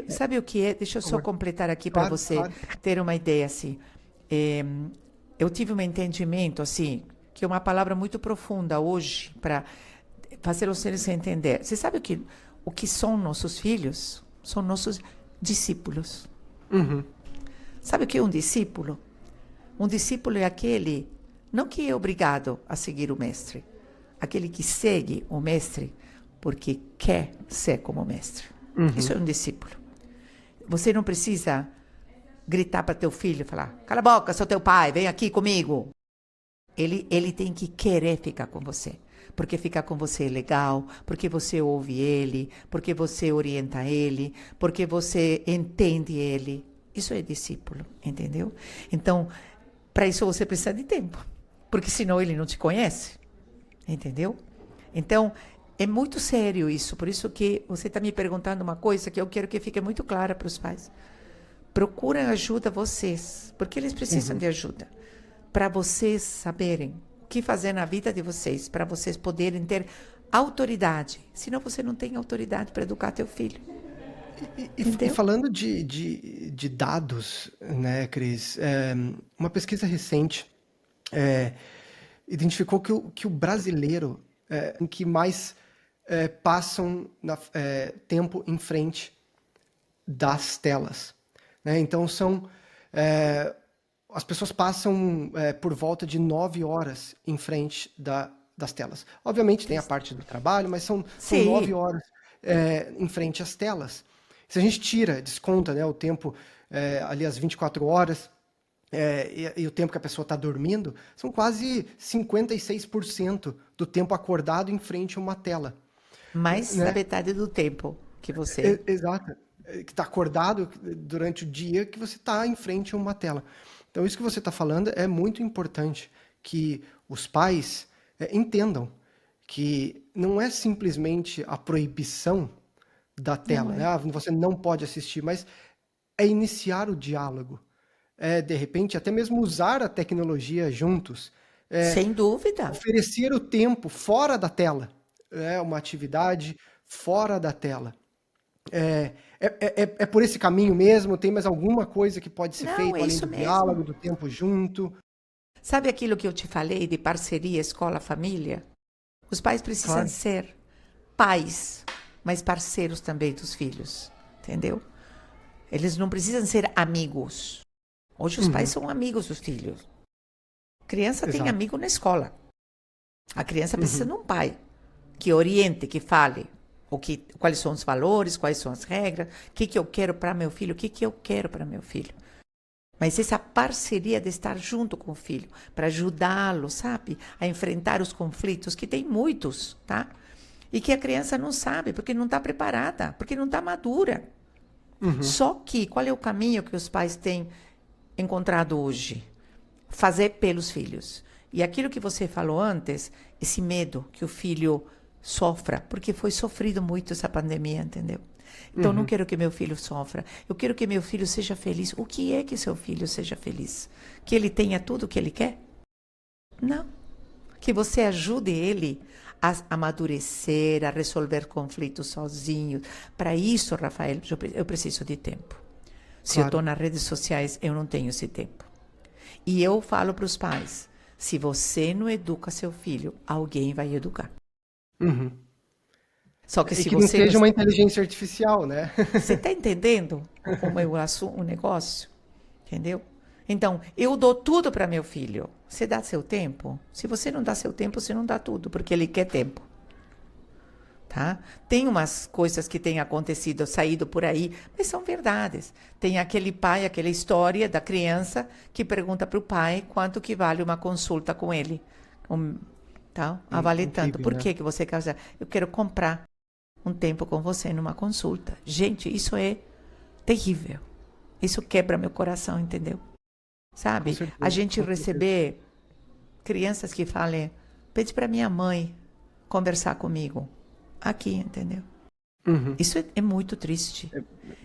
sabe o que é? Deixa eu só completar aqui para você ter uma ideia assim. Eu tive um entendimento assim, que é uma palavra muito profunda hoje para fazer vocês entender. Você sabe o que são nossos filhos? São nossos discípulos. Sabe o que é um discípulo? Um discípulo é aquele, não que é obrigado a seguir o mestre, aquele que segue o mestre porque quer ser como o mestre. Isso é um discípulo. Você não precisa gritar para teu filho e falar, cala a boca, sou teu pai, vem aqui comigo. Ele tem que querer ficar com você. Porque ficar com você é legal, porque você ouve ele, porque você orienta ele, porque você entende ele. Isso é discípulo, entendeu? Então, para isso você precisa de tempo. Porque senão ele não te conhece. Entendeu? Então, é muito sério isso. Por isso que você está me perguntando uma coisa que eu quero que fique muito clara para os pais. Procurem ajuda vocês, porque eles precisam de ajuda. Para vocês saberem o que fazer na vida de vocês, para vocês poderem ter autoridade. Senão você não tem autoridade para educar teu filho. E falando de dados, né, Cris, uma pesquisa recente identificou que o brasileiro em que mais passam tempo em frente das telas, né? Então as pessoas passam por volta de 9 horas em frente das telas. Obviamente tem a parte do trabalho, mas são 9 horas em frente às telas. Se a gente desconta, né, o tempo ali as 24 horas e o tempo que a pessoa está dormindo, são quase 56% do tempo acordado em frente a uma tela. Mais né? da metade do tempo que você... Exato. Que está acordado durante o dia que você está em frente a uma tela. Então, isso que você está falando é muito importante, que os pais entendam que não é simplesmente a proibição da tela, né? Você não pode assistir, mas é iniciar o diálogo. De repente, até mesmo usar a tecnologia juntos. Sem dúvida. Oferecer o tempo fora da tela. Uma atividade fora da tela. É por esse caminho mesmo? Tem mais alguma coisa que pode ser feita além do diálogo, do tempo junto? Sabe aquilo que eu te falei de parceria escola-família? Os pais precisam ser pais, mas parceiros também dos filhos, entendeu? Eles não precisam ser amigos. Hoje os pais são amigos dos filhos. A criança tem amigo na escola. A criança precisa de um pai que oriente, que fale quais são os valores, quais são as regras, o que eu quero para meu filho, o que eu quero para meu filho. Mas essa parceria de estar junto com o filho, para ajudá-lo, sabe, a enfrentar os conflitos, que tem muitos, tá? E que a criança não sabe, porque não está preparada, porque não está madura. Só que, qual é o caminho que os pais têm encontrado hoje? Fazer pelos filhos. E aquilo que você falou antes, esse medo que o filho sofra, porque foi sofrido muito essa pandemia, entendeu? Então, não quero que meu filho sofra. Eu quero que meu filho seja feliz. O que é que seu filho seja feliz? Que ele tenha tudo o que ele quer? Não. Que você ajude ele a amadurecer, a resolver conflitos sozinho. Para isso, Rafael, eu preciso de tempo. Se eu estou nas redes sociais, eu não tenho esse tempo. E eu falo para os pais, se você não educa seu filho, alguém vai educar. Só que se que não seja uma inteligência artificial, né? Você está entendendo o negócio? Entendeu? Então, eu dou tudo para meu filho. Você dá seu tempo? Se você não dá seu tempo, você não dá tudo, porque ele quer tempo. Tá? Tem umas coisas que têm acontecido, saído por aí, mas são verdades. Tem aquele pai, aquela história da criança que pergunta para o pai quanto que vale uma consulta com ele. Tá? Vale tanto. Por que você quer fazer? Eu quero comprar um tempo com você numa consulta. Gente, isso é terrível. Isso quebra meu coração, entendeu? Sabe? A gente receber crianças que falem, pede para minha mãe conversar comigo. Aqui, entendeu? Isso é muito triste.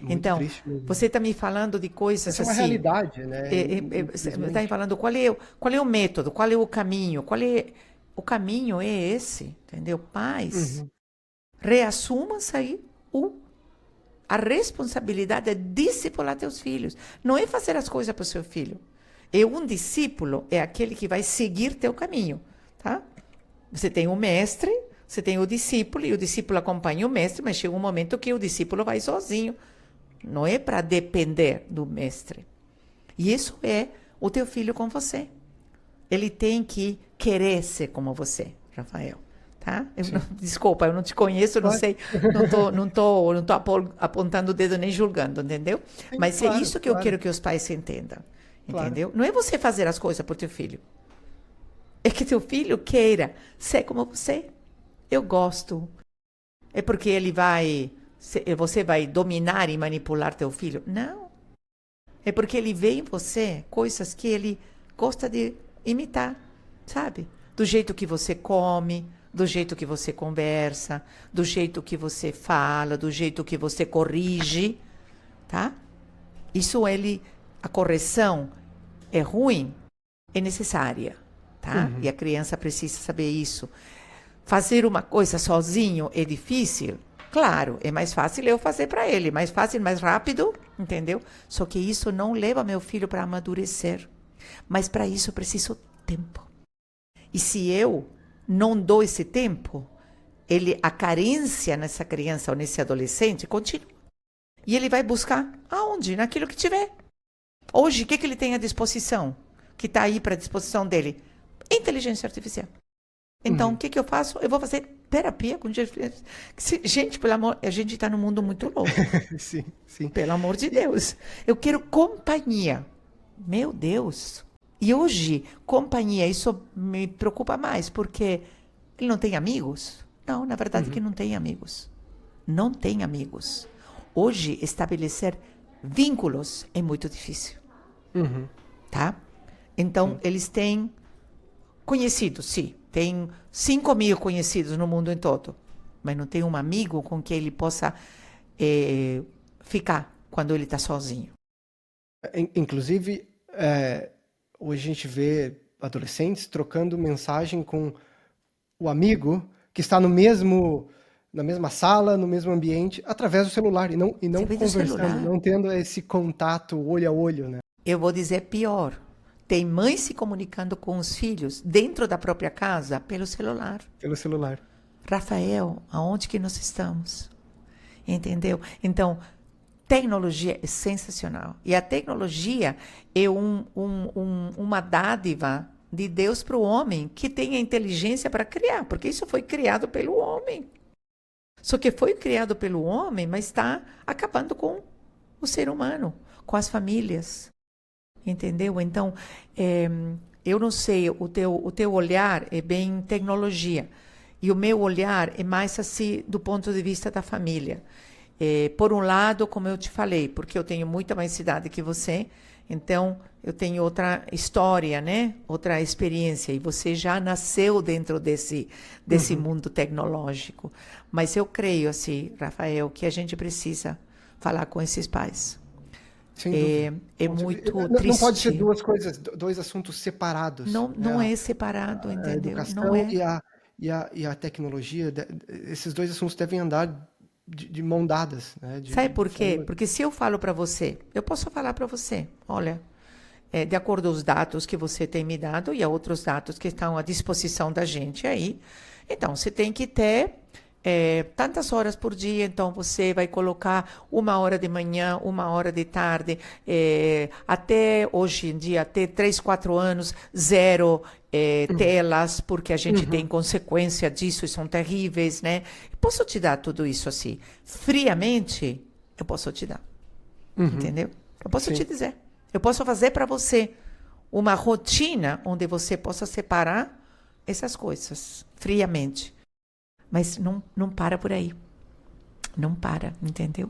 Então, triste mesmo. Você está me falando de coisas Essa assim... é uma realidade, né? Você está me falando qual é o método, qual é o caminho, o caminho é esse, entendeu? Pais, reassumam-se aí a responsabilidade é discipular teus filhos. Não é fazer as coisas para o seu filho. Um discípulo é aquele que vai seguir teu caminho, tá? Você tem o mestre, você tem o discípulo, e o discípulo acompanha o mestre, mas chega um momento que o discípulo vai sozinho. Não é para depender do mestre. E isso é o teu filho com você. Ele tem que querer ser como você, Rafael. Tá? Desculpa, eu não te conheço, não sei, não tô apontando o dedo nem julgando, entendeu? Sim, mas é isso que eu quero que os pais entendam, entendeu? Não é você fazer as coisas por teu filho. É que teu filho queira ser como você. Eu gosto. É porque você vai dominar e manipular teu filho? Não. É porque ele vê em você coisas que ele gosta de imitar, sabe? Do jeito que você come, do jeito que você conversa, do jeito que você fala, do jeito que você corrige, tá? Isso a correção é ruim, é necessária, tá? E a criança precisa saber isso. Fazer uma coisa sozinho é difícil? Claro, é mais fácil eu fazer para ele, mais fácil, mais rápido, entendeu? Só que isso não leva meu filho para amadurecer. Mas para isso eu preciso tempo. E se eu não dou esse tempo, a carência nessa criança ou nesse adolescente continua. E ele vai buscar aonde? Naquilo que tiver. Hoje, o que ele tem à disposição? Que está aí para a disposição dele? Inteligência artificial. Então, o que eu faço? Eu vou fazer terapia com gente, pelo amor, a gente está num mundo muito louco. Sim, sim. Pelo amor de Deus. Eu quero companhia. Meu Deus. E hoje, companhia, isso me preocupa mais, porque ele não tem amigos? Não, na verdade que não tem amigos. Não tem amigos. Hoje, estabelecer vínculos é muito difícil. Tá? Então, eles têm conhecidos, sim. Tem 5.000 conhecidos no mundo em todo. Mas não tem um amigo com quem ele possa ficar quando ele está sozinho. Inclusive, hoje a gente vê adolescentes trocando mensagem com o amigo que está na mesma sala, no mesmo ambiente, através do celular, e não conversando, não tendo esse contato olho a olho, né? Eu vou dizer pior. Tem mães se comunicando com os filhos dentro da própria casa pelo celular. Pelo celular. Rafael, aonde que nós estamos? Entendeu? Então, tecnologia é sensacional. E a tecnologia é uma dádiva de Deus para o homem que tem a inteligência para criar, porque isso foi criado pelo homem. Só que foi criado pelo homem, mas está acabando com o ser humano, com as famílias. Entendeu? Então, eu não sei, o teu olhar é bem tecnologia. E o meu olhar é mais assim do ponto de vista da família. Por um lado, como eu te falei, porque eu tenho muita mais idade que você, então eu tenho outra história, né? Outra experiência. E você já nasceu dentro desse mundo tecnológico. Mas eu creio, assim, Rafael, que a gente precisa falar com esses pais. É muito triste. Não pode ser duas coisas, dois assuntos separados. Não é separado, entendeu? A educação não é. e a tecnologia, esses dois assuntos devem andar de mão dadas. Né? Sabe por quê? Porque se eu falo para você, eu posso falar para você, olha, de acordo aos dados que você tem me dado e a outros dados que estão à disposição da gente aí, então você tem que ter tantas horas por dia, então você vai colocar 1 hora de manhã, 1 hora de tarde, até hoje em dia, até 3, 4 anos, 0 telas, porque a gente tem consequência disso e são terríveis, né? Posso te dar tudo isso assim, friamente, eu posso te dar, entendeu? Eu posso te dizer, eu posso fazer para você uma rotina onde você possa separar essas coisas, friamente. Mas não para por aí. Não para, entendeu?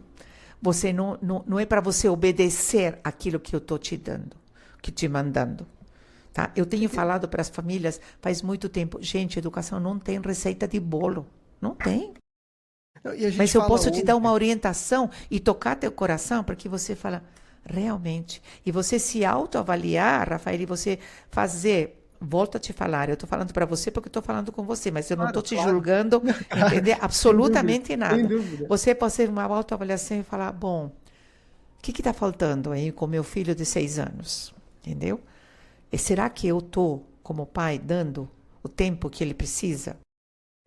Você não é para você obedecer aquilo que eu estou te dando, que te mandando. Tá? Eu tenho falado para as famílias faz muito tempo, gente, educação não tem receita de bolo. Não tem. Mas eu posso te dar uma orientação e tocar teu coração para que você fale, realmente. E você se autoavaliar, Rafael, e você fazer... Volto a te falar, eu estou falando para você porque eu estou falando com você, mas eu não estou te julgando, entender absolutamente nada. Sem dúvida. Você pode fazer uma autoavaliação e falar, bom, o que está faltando aí com meu filho de 6 anos? Entendeu? E será que eu estou, como pai, dando o tempo que ele precisa?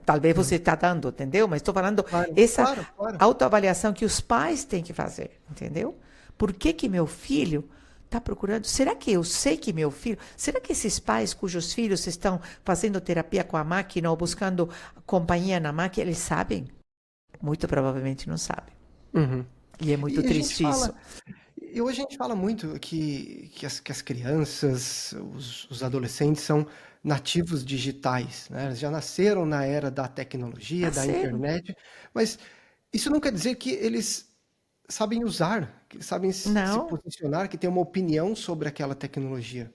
Talvez você está dando, entendeu? Mas estou falando essa autoavaliação que os pais têm que fazer, entendeu? Por que meu filho... está procurando? Será que eu sei que meu filho... Será que esses pais cujos filhos estão fazendo terapia com a máquina ou buscando companhia na máquina, eles sabem? Muito provavelmente não sabem. E é muito triste isso. E hoje a gente fala muito que as crianças, os adolescentes são nativos digitais, né? Eles já nasceram na era da tecnologia, da internet, mas isso não quer dizer que eles sabem usar, que sabem se posicionar, que têm uma opinião sobre aquela tecnologia.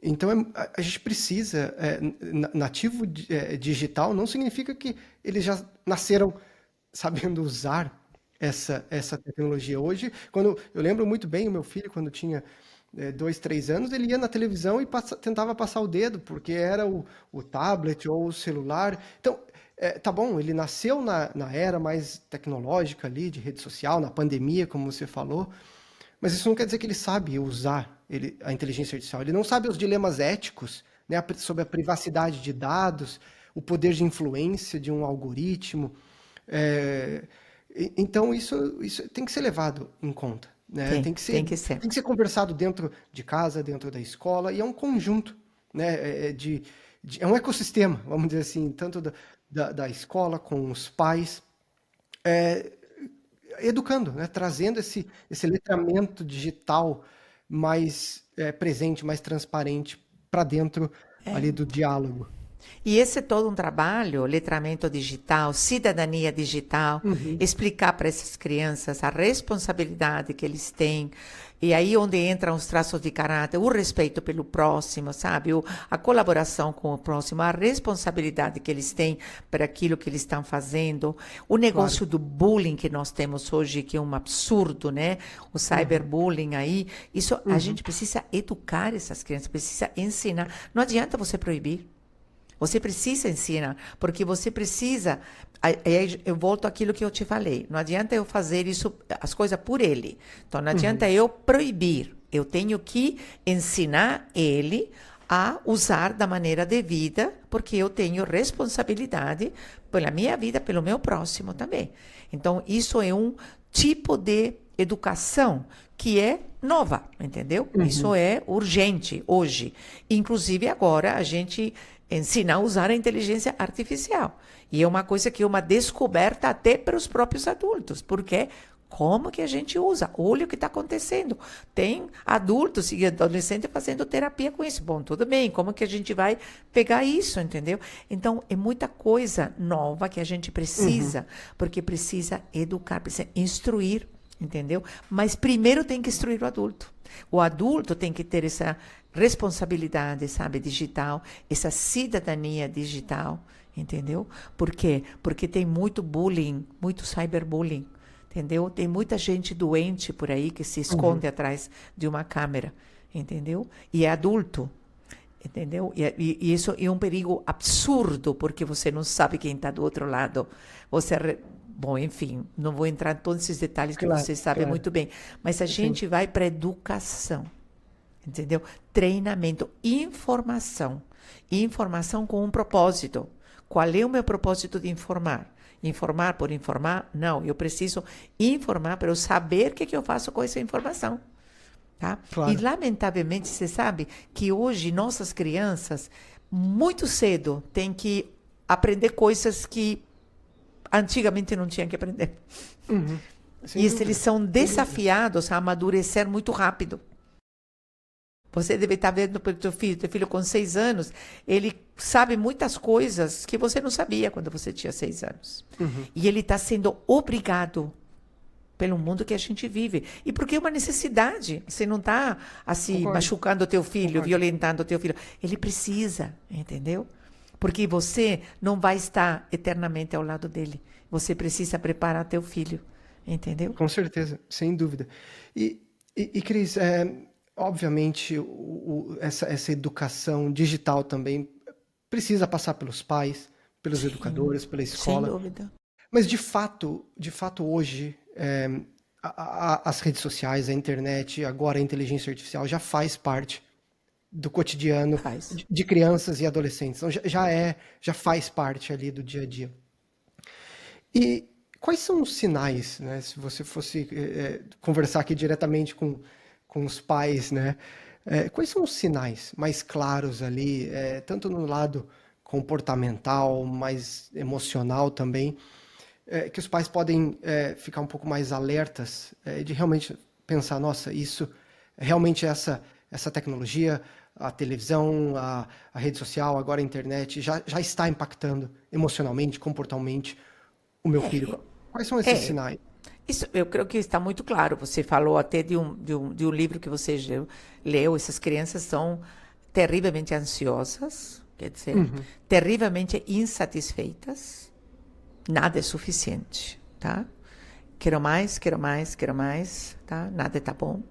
Então, a gente precisa... nativo digital não significa que eles já nasceram sabendo usar essa tecnologia. Hoje, quando eu lembro muito bem, o meu filho, quando tinha 2, 3 anos, ele ia na televisão e tentava passar o dedo, porque era o tablet ou o celular. Então, tá bom, ele nasceu na era mais tecnológica ali, de rede social, na pandemia, como você falou, mas isso não quer dizer que ele sabe usar a inteligência artificial. Ele não sabe os dilemas éticos, né, sobre a privacidade de dados, o poder de influência de um algoritmo. É, então, isso tem que ser levado em conta, né? Tem, tem que ser. Tem que ser conversado dentro de casa, dentro da escola, e é um conjunto, né? É um ecossistema, vamos dizer assim, tanto da escola com os pais, educando, né? Trazendo esse letramento digital mais presente, mais transparente para dentro ali do diálogo. E esse é todo um trabalho, letramento digital, cidadania digital, Uhum. explicar para essas crianças a responsabilidade que eles têm. E aí onde entram os traços de caráter, o respeito pelo próximo, sabe? A colaboração com o próximo, a responsabilidade que eles têm para aquilo que eles estão fazendo. O Claro. negócio do bullying que nós temos hoje, que é um absurdo, né? O cyberbullying aí. Isso a Uhum. gente precisa educar essas crianças, precisa ensinar. Não adianta você proibir. Você precisa ensinar, porque você precisa. Aí eu volto àquilo que eu te falei. Não adianta eu fazer isso, as coisas por ele. Então, não adianta Uhum. eu proibir. Eu tenho que ensinar ele a usar da maneira devida, porque eu tenho responsabilidade pela minha vida, pelo meu próximo também. Então, isso é um tipo de educação que é nova, entendeu? Isso Uhum. é urgente hoje. Inclusive, agora a gente ensinar a usar a inteligência artificial. E é uma coisa que é uma descoberta até para os próprios adultos, porque como que a gente usa? Olha o que está acontecendo. Tem adultos e adolescentes fazendo terapia com isso. Bom, tudo bem, como que a gente vai pegar isso, entendeu? Então, é muita coisa nova que a gente Uhum. precisa, porque precisa educar, precisa instruir, entendeu? Mas primeiro tem que instruir o adulto. O adulto tem que ter essa responsabilidade, sabe, digital, essa cidadania digital, entendeu? Por quê? Porque tem muito bullying, muito cyberbullying, entendeu? Tem muita gente doente por aí que se Uhum. esconde atrás de uma câmera, entendeu? E é adulto, entendeu? E isso é um perigo absurdo, porque você não sabe quem está do outro lado. Bom, enfim, não vou entrar em todos esses detalhes que Claro, você sabe claro. muito bem, mas a Sim. gente vai para a educação. Entendeu? Treinamento, informação. Informação com um propósito. Qual é o meu propósito de informar? Informar por informar? Não, eu preciso informar para eu saber o que eu faço com essa informação. Tá? E, Claro. lamentavelmente, você sabe que hoje nossas crianças, muito cedo, têm que aprender coisas que antigamente não tinham que aprender. Uhum. Sem E eles dúvida. são Sem dúvida. desafiados a amadurecer muito rápido. Você deve estar vendo pelo teu filho com 6 anos, ele sabe muitas coisas que você não sabia quando você tinha 6 anos. Uhum. E ele está sendo obrigado pelo mundo que a gente vive. E porque é uma necessidade. Você não está assim Concordo, machucando o teu filho, concordo. violentando o teu filho. Ele precisa, entendeu? Porque você não vai estar eternamente ao lado dele. Você precisa preparar teu filho, entendeu? Com certeza, sem dúvida. E Cris, obviamente, essa educação digital também precisa passar pelos pais, pelos Sim, educadores, pela sem escola. dúvida. Mas de fato hoje, as redes sociais, a internet, agora a inteligência artificial já faz parte do cotidiano Faz. de crianças e adolescentes. Então já faz parte ali do dia a dia. E quais são os sinais, né? Se você fosse conversar aqui diretamente com os pais, né? Quais são os sinais mais claros ali, tanto no lado comportamental, mais emocional também, que os pais podem ficar um pouco mais alertas, de realmente pensar, nossa, isso realmente essa tecnologia, a televisão, a rede social, agora a internet, já está impactando emocionalmente, comportalmente o meu filho. Quais são esses É, sinais? isso eu creio que está muito claro. Você falou até de um livro que você leu. Essas crianças são terrivelmente ansiosas, quer dizer, Uhum. terrivelmente insatisfeitas. Nada é suficiente, tá? quero mais, tá? Nada tá bom.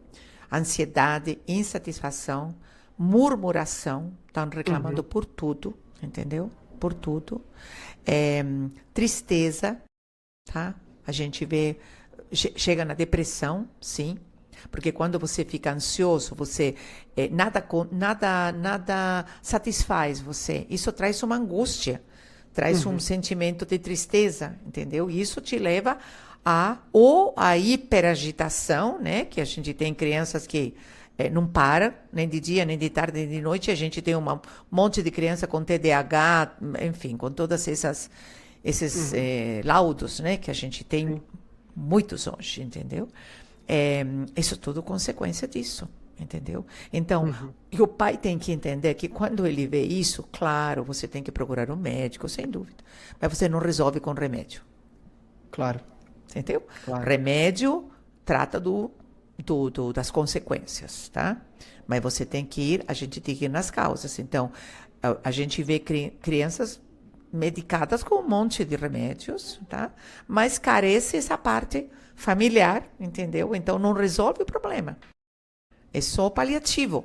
Ansiedade, insatisfação, murmuração, estão reclamando por tudo, entendeu? Por tudo. Tristeza, tá? A gente vê, chega na depressão, sim, porque quando você fica ansioso, você nada satisfaz você. Isso traz uma angústia, traz um sentimento de tristeza, entendeu? E isso te leva a hiperagitação, né? Que a gente tem crianças que não para, nem de dia, nem de tarde, nem de noite. A gente tem um monte de criança com TDAH, enfim, com todas esses laudos, né? Que a gente tem muitos hoje, entendeu? Isso é tudo consequência disso, entendeu? Então, e o pai tem que entender que quando ele vê isso, claro, você tem que procurar um médico, sem dúvida. Mas você não resolve com remédio. Claro. Entendeu? Claro. Remédio trata das consequências, tá? Mas você tem que ir, a gente tem que ir nas causas. Então, a gente vê crianças medicadas com um monte de remédios, tá? Mas carece essa parte familiar, entendeu? Então, não resolve o problema. É só paliativo,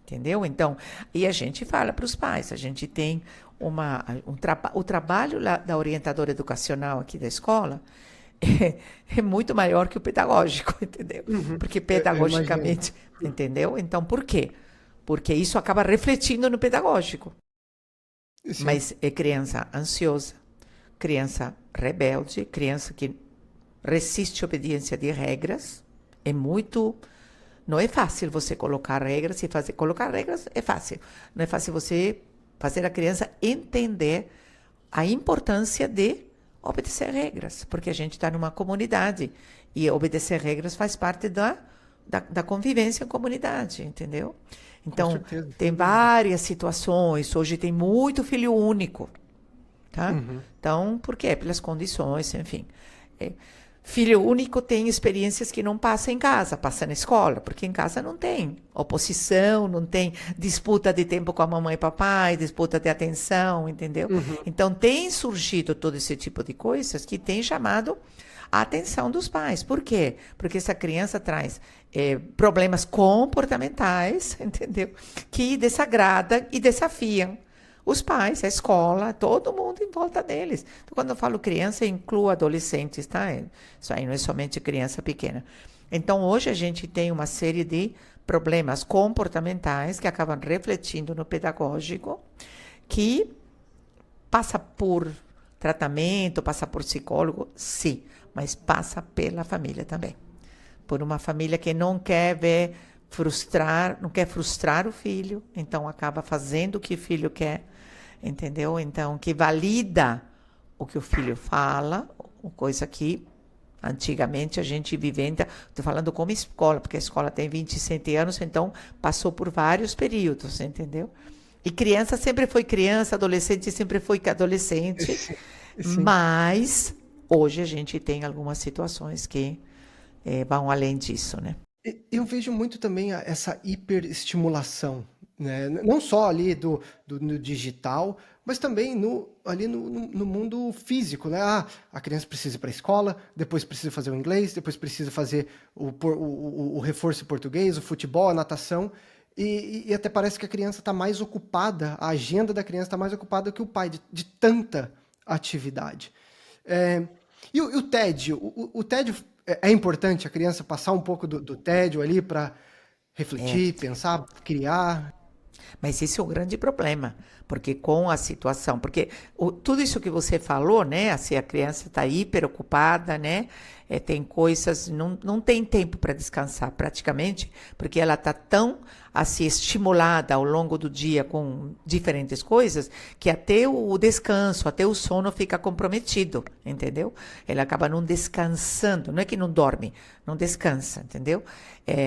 entendeu? Então, e a gente fala para os pais, a gente tem o trabalho lá da orientadora educacional aqui da escola é muito maior que o pedagógico, entendeu? Porque pedagogicamente, entendeu? Então, por quê? Porque isso acaba refletindo no pedagógico. Sim. Mas é criança ansiosa, criança rebelde, criança que resiste à obediência de regras. Não é fácil você colocar regras e fazer. Colocar regras é fácil. Não é fácil você fazer a criança entender a importância de obedecer regras, porque a gente está numa comunidade e obedecer regras faz parte da convivência em comunidade, entendeu? Então, tem várias situações, hoje tem muito filho único, tá? Então, por quê? Pelas condições, enfim. Filho único tem experiências que não passa em casa, passa na escola, porque em casa não tem oposição, não tem disputa de tempo com a mamãe e papai, disputa de atenção, entendeu? Então, tem surgido todo esse tipo de coisas que tem chamado a atenção dos pais. Por quê? Porque essa criança traz problemas comportamentais, entendeu? Que desagradam e desafiam os pais, a escola, todo mundo em volta deles. Então, quando eu falo criança, eu incluo adolescentes, tá? Isso aí não é somente criança pequena. Então, hoje a gente tem uma série de problemas comportamentais que acabam refletindo no pedagógico, que passa por tratamento, passa por psicólogo, sim, mas passa pela família também. Por uma família que não quer não quer frustrar o filho, então acaba fazendo o que o filho quer, entendeu? Então, que valida o que o filho fala, coisa que antigamente a gente vivenda, estou falando como escola, porque a escola tem 27 anos, então passou por vários períodos, entendeu? E criança sempre foi criança, adolescente sempre foi adolescente, sim. Mas hoje a gente tem algumas situações que vão além disso, né? Eu vejo muito também essa hiperestimulação, né? Não só ali no digital, mas também ali no mundo físico, né? A criança precisa ir para a escola, depois precisa fazer o inglês, depois precisa fazer o reforço em português, o futebol, a natação, e até parece que a criança está mais ocupada, a agenda da criança está mais ocupada que o pai, de tanta atividade. E o tédio? O tédio é importante a criança passar um pouco do tédio ali para refletir, pensar, criar? Mas esse é o grande problema, porque com a situação, porque tudo isso que você falou, né, assim, a criança está hiper ocupada, né, tem coisas, não tem tempo para descansar praticamente, porque ela está tão assim estimulada ao longo do dia com diferentes coisas, que até o descanso, até o sono fica comprometido, entendeu? Ela acaba não descansando, não é que não dorme, não descansa, entendeu?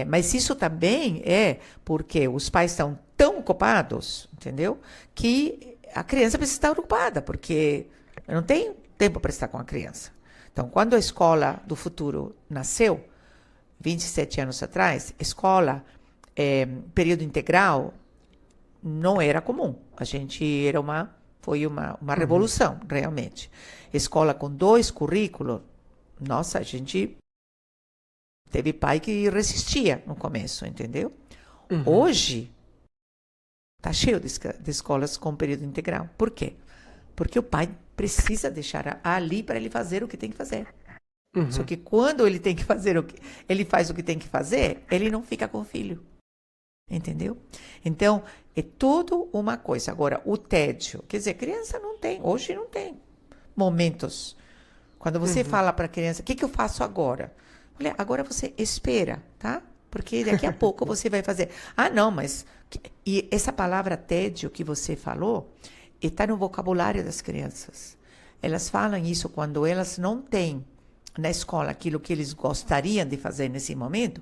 Mas isso também é porque os pais estão tão ocupados, entendeu? Que a criança precisa estar ocupada, porque não tem tempo para estar com a criança. Então, quando a escola do futuro nasceu, 27 anos atrás, escola, período integral, não era comum. A gente foi uma revolução, realmente. Escola com 2 currículos, nossa, a gente teve pai que resistia no começo, entendeu? Hoje, tá cheio de escolas com período integral. Por quê? Porque o pai precisa deixar ali para ele fazer o que tem que fazer. Só que quando ele tem que fazer ele faz o que tem que fazer, ele não fica com o filho. Entendeu? Então, é tudo uma coisa. Agora, o tédio, quer dizer, criança não tem, hoje não tem momentos. Quando você fala para a criança, o que eu faço agora? Olha, agora você espera, tá? Porque daqui a pouco você vai fazer. Ah, não, mas... E essa palavra tédio que você falou, está no vocabulário das crianças. Elas falam isso quando elas não têm na escola aquilo que eles gostariam de fazer nesse momento,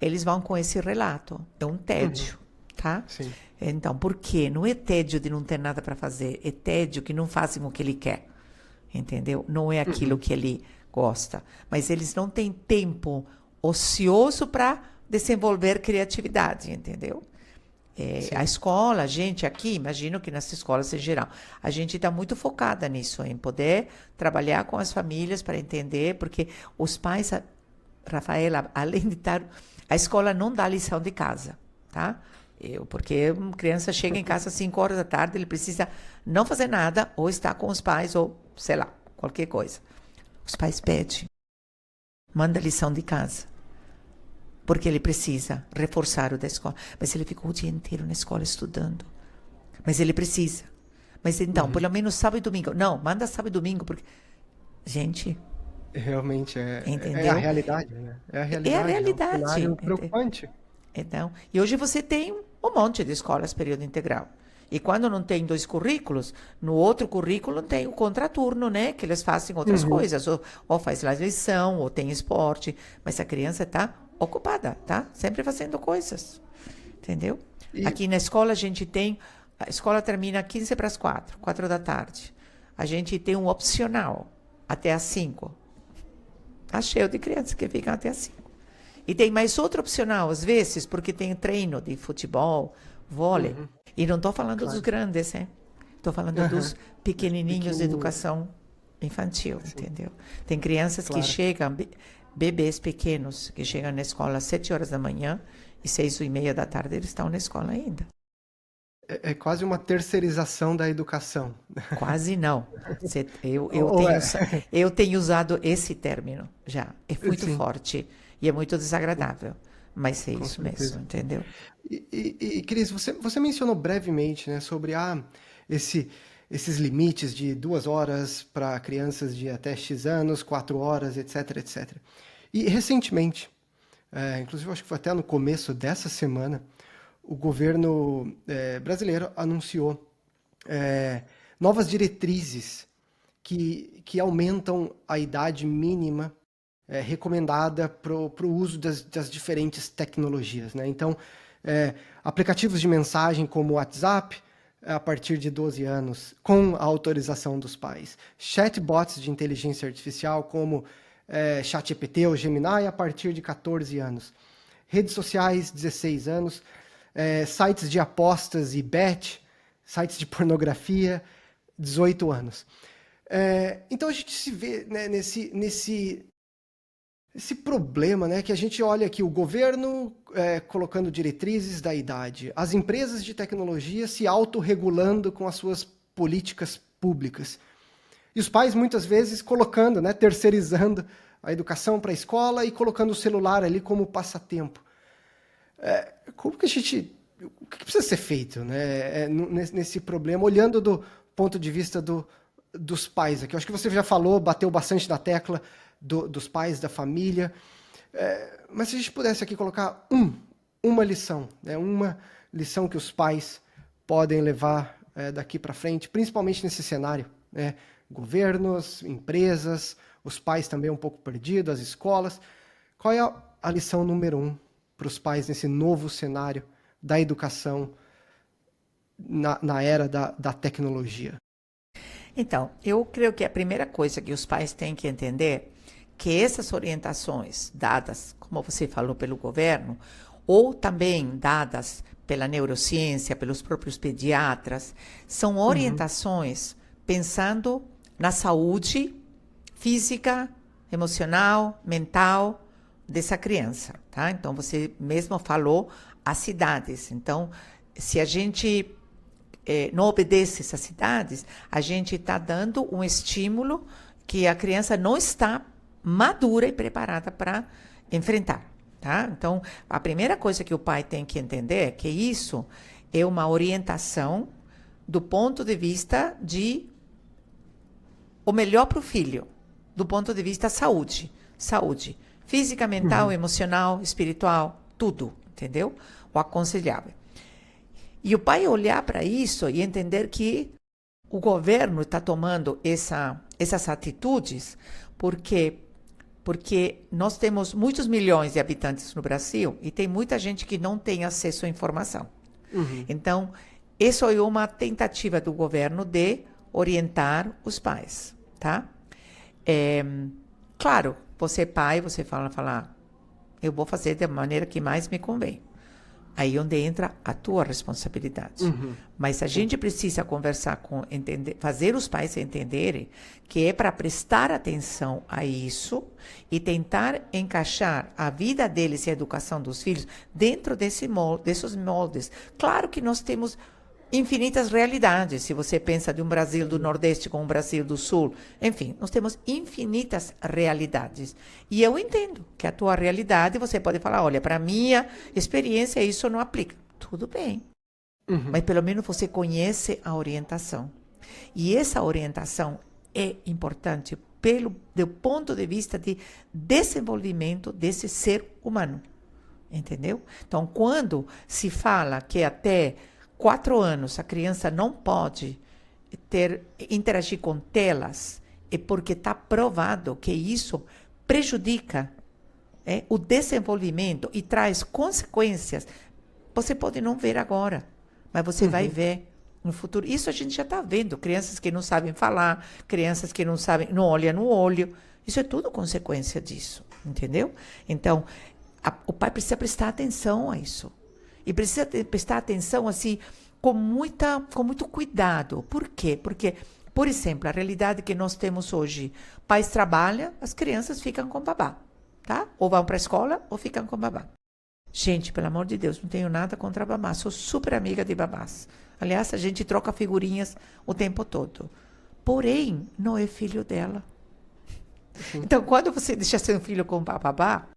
eles vão com esse relato. É um tédio, tá? Sim. Então, por quê? Não é tédio de não ter nada para fazer, é tédio que não fazem o que ele quer, entendeu? Não é aquilo que ele gosta. Mas eles não têm tempo ocioso para desenvolver criatividade, entendeu? A escola, a gente aqui, imagino que nas escolas em geral, a gente está muito focada nisso, em poder trabalhar com as famílias para entender, porque os pais, Rafaela, além de estar... A escola não dá lição de casa, tá? Porque uma criança chega em casa às 5 horas da tarde, ele precisa não fazer nada, ou estar com os pais, ou sei lá, qualquer coisa. Os pais pedem, manda lição de casa. Porque ele precisa reforçar o da escola. Mas ele ficou o dia inteiro na escola estudando. Mas ele precisa. Mas então, pelo menos sábado e domingo. Não, manda sábado e domingo, porque... Gente... Realmente é entendeu? a realidade, né? É a realidade. É a realidade. É um cenário preocupante. Então, e hoje você tem um monte de escolas período integral. E quando não tem 2 currículos, no outro currículo tem o contraturno, né? Que eles fazem outras coisas. Ou faz lá lição, ou tem esporte. Mas a criança está ocupada, tá? Sempre fazendo coisas. Entendeu? Aqui na escola a gente tem... A escola termina 15 para as 4 da tarde. A gente tem um opcional até às 5. Tá cheio de crianças que ficam até às 5. E tem mais outro opcional, às vezes, porque tem treino de futebol, vôlei. E não estou falando dos grandes, hein? Estou falando dos pequenininhos de educação infantil, entendeu? Tem crianças que chegam, bebês pequenos, que chegam na escola às 7 horas da manhã e 6h30 da tarde eles estão na escola ainda. É quase uma terceirização da educação. Quase não. Eu tenho usado esse término já. É muito forte e é muito desagradável. Mas é isso mesmo, entendeu? E Cris, você mencionou brevemente, né, sobre esses limites de 2 horas para crianças de até X anos, 4 horas, etc, etc. E recentemente, inclusive acho que foi até no começo dessa semana, o governo brasileiro anunciou novas diretrizes que aumentam a idade mínima recomendada para o uso das diferentes tecnologias, né? Então, aplicativos de mensagem como o WhatsApp, a partir de 12 anos, com a autorização dos pais. Chatbots de inteligência artificial como ChatGPT ou Gemini, a partir de 14 anos. Redes sociais, 16 anos. Sites de apostas e bet, sites de pornografia, 18 anos. Então a gente se vê, né, nesse problema, né, que a gente olha aqui o governo colocando diretrizes da idade, as empresas de tecnologia se autorregulando com as suas políticas públicas. E os pais muitas vezes colocando, né, terceirizando a educação para a escola e colocando o celular ali como passatempo. Como que o que precisa ser feito, né, nesse problema, olhando do ponto de vista dos pais aqui? Eu acho que você já falou, bateu bastante na tecla dos pais, da família, mas se a gente pudesse aqui colocar uma lição, né, uma lição que os pais podem levar daqui para frente, principalmente nesse cenário, né, governos, empresas, os pais também um pouco perdidos, as escolas, qual é a lição número 1 para os pais nesse novo cenário da educação na era da tecnologia? Então, eu creio que a primeira coisa que os pais têm que entender que essas orientações dadas, como você falou, pelo governo, ou também dadas pela neurociência, pelos próprios pediatras, são orientações pensando na saúde física emocional, mental dessa criança, tá? Então, você mesmo falou as cidades. Então, se a gente não obedece essas cidades, a gente está dando um estímulo que a criança não está madura e preparada para enfrentar, tá? Então, a primeira coisa que o pai tem que entender é que isso é uma orientação do ponto de vista de o melhor para o filho, do ponto de vista saúde. Saúde física, mental, emocional, espiritual, tudo, entendeu? O aconselhável. E o pai olhar para isso e entender que o governo está tomando essas atitudes porque nós temos muitos milhões de habitantes no Brasil e tem muita gente que não tem acesso à informação. Então, isso é uma tentativa do governo de orientar os pais, tá? Claro, você é pai, você fala, eu vou fazer da maneira que mais me convém. Aí onde entra a tua responsabilidade. Mas a gente precisa conversar fazer os pais entenderem que é para prestar atenção a isso e tentar encaixar a vida deles e a educação dos filhos dentro desses moldes. Claro que nós temos infinitas realidades, se você pensa de um Brasil do Nordeste com um Brasil do Sul. Enfim, nós temos infinitas realidades. E eu entendo que a tua realidade, você pode falar, olha, para minha experiência isso não aplica. Tudo bem. Mas pelo menos você conhece a orientação. E essa orientação é importante do ponto de vista de desenvolvimento desse ser humano. Entendeu? Então, quando se fala que até 4 anos a criança não pode interagir com telas, é porque está provado que isso prejudica o desenvolvimento e traz consequências. Você pode não ver agora, mas você vai ver no futuro. Isso a gente já está vendo. Crianças que não sabem falar, crianças que não sabem, não olham no olho. Isso é tudo consequência disso, entendeu? Então, o pai precisa prestar atenção a isso. E precisa prestar atenção, assim, com muito cuidado. Por quê? Porque, por exemplo, a realidade que nós temos hoje, pais trabalham, as crianças ficam com babá, tá? Ou vão para a escola ou ficam com babá. Gente, pelo amor de Deus, não tenho nada contra babá, sou super amiga de babás. Aliás, a gente troca figurinhas o tempo todo. Porém, não é filho dela. Então, quando você deixa seu filho com babá,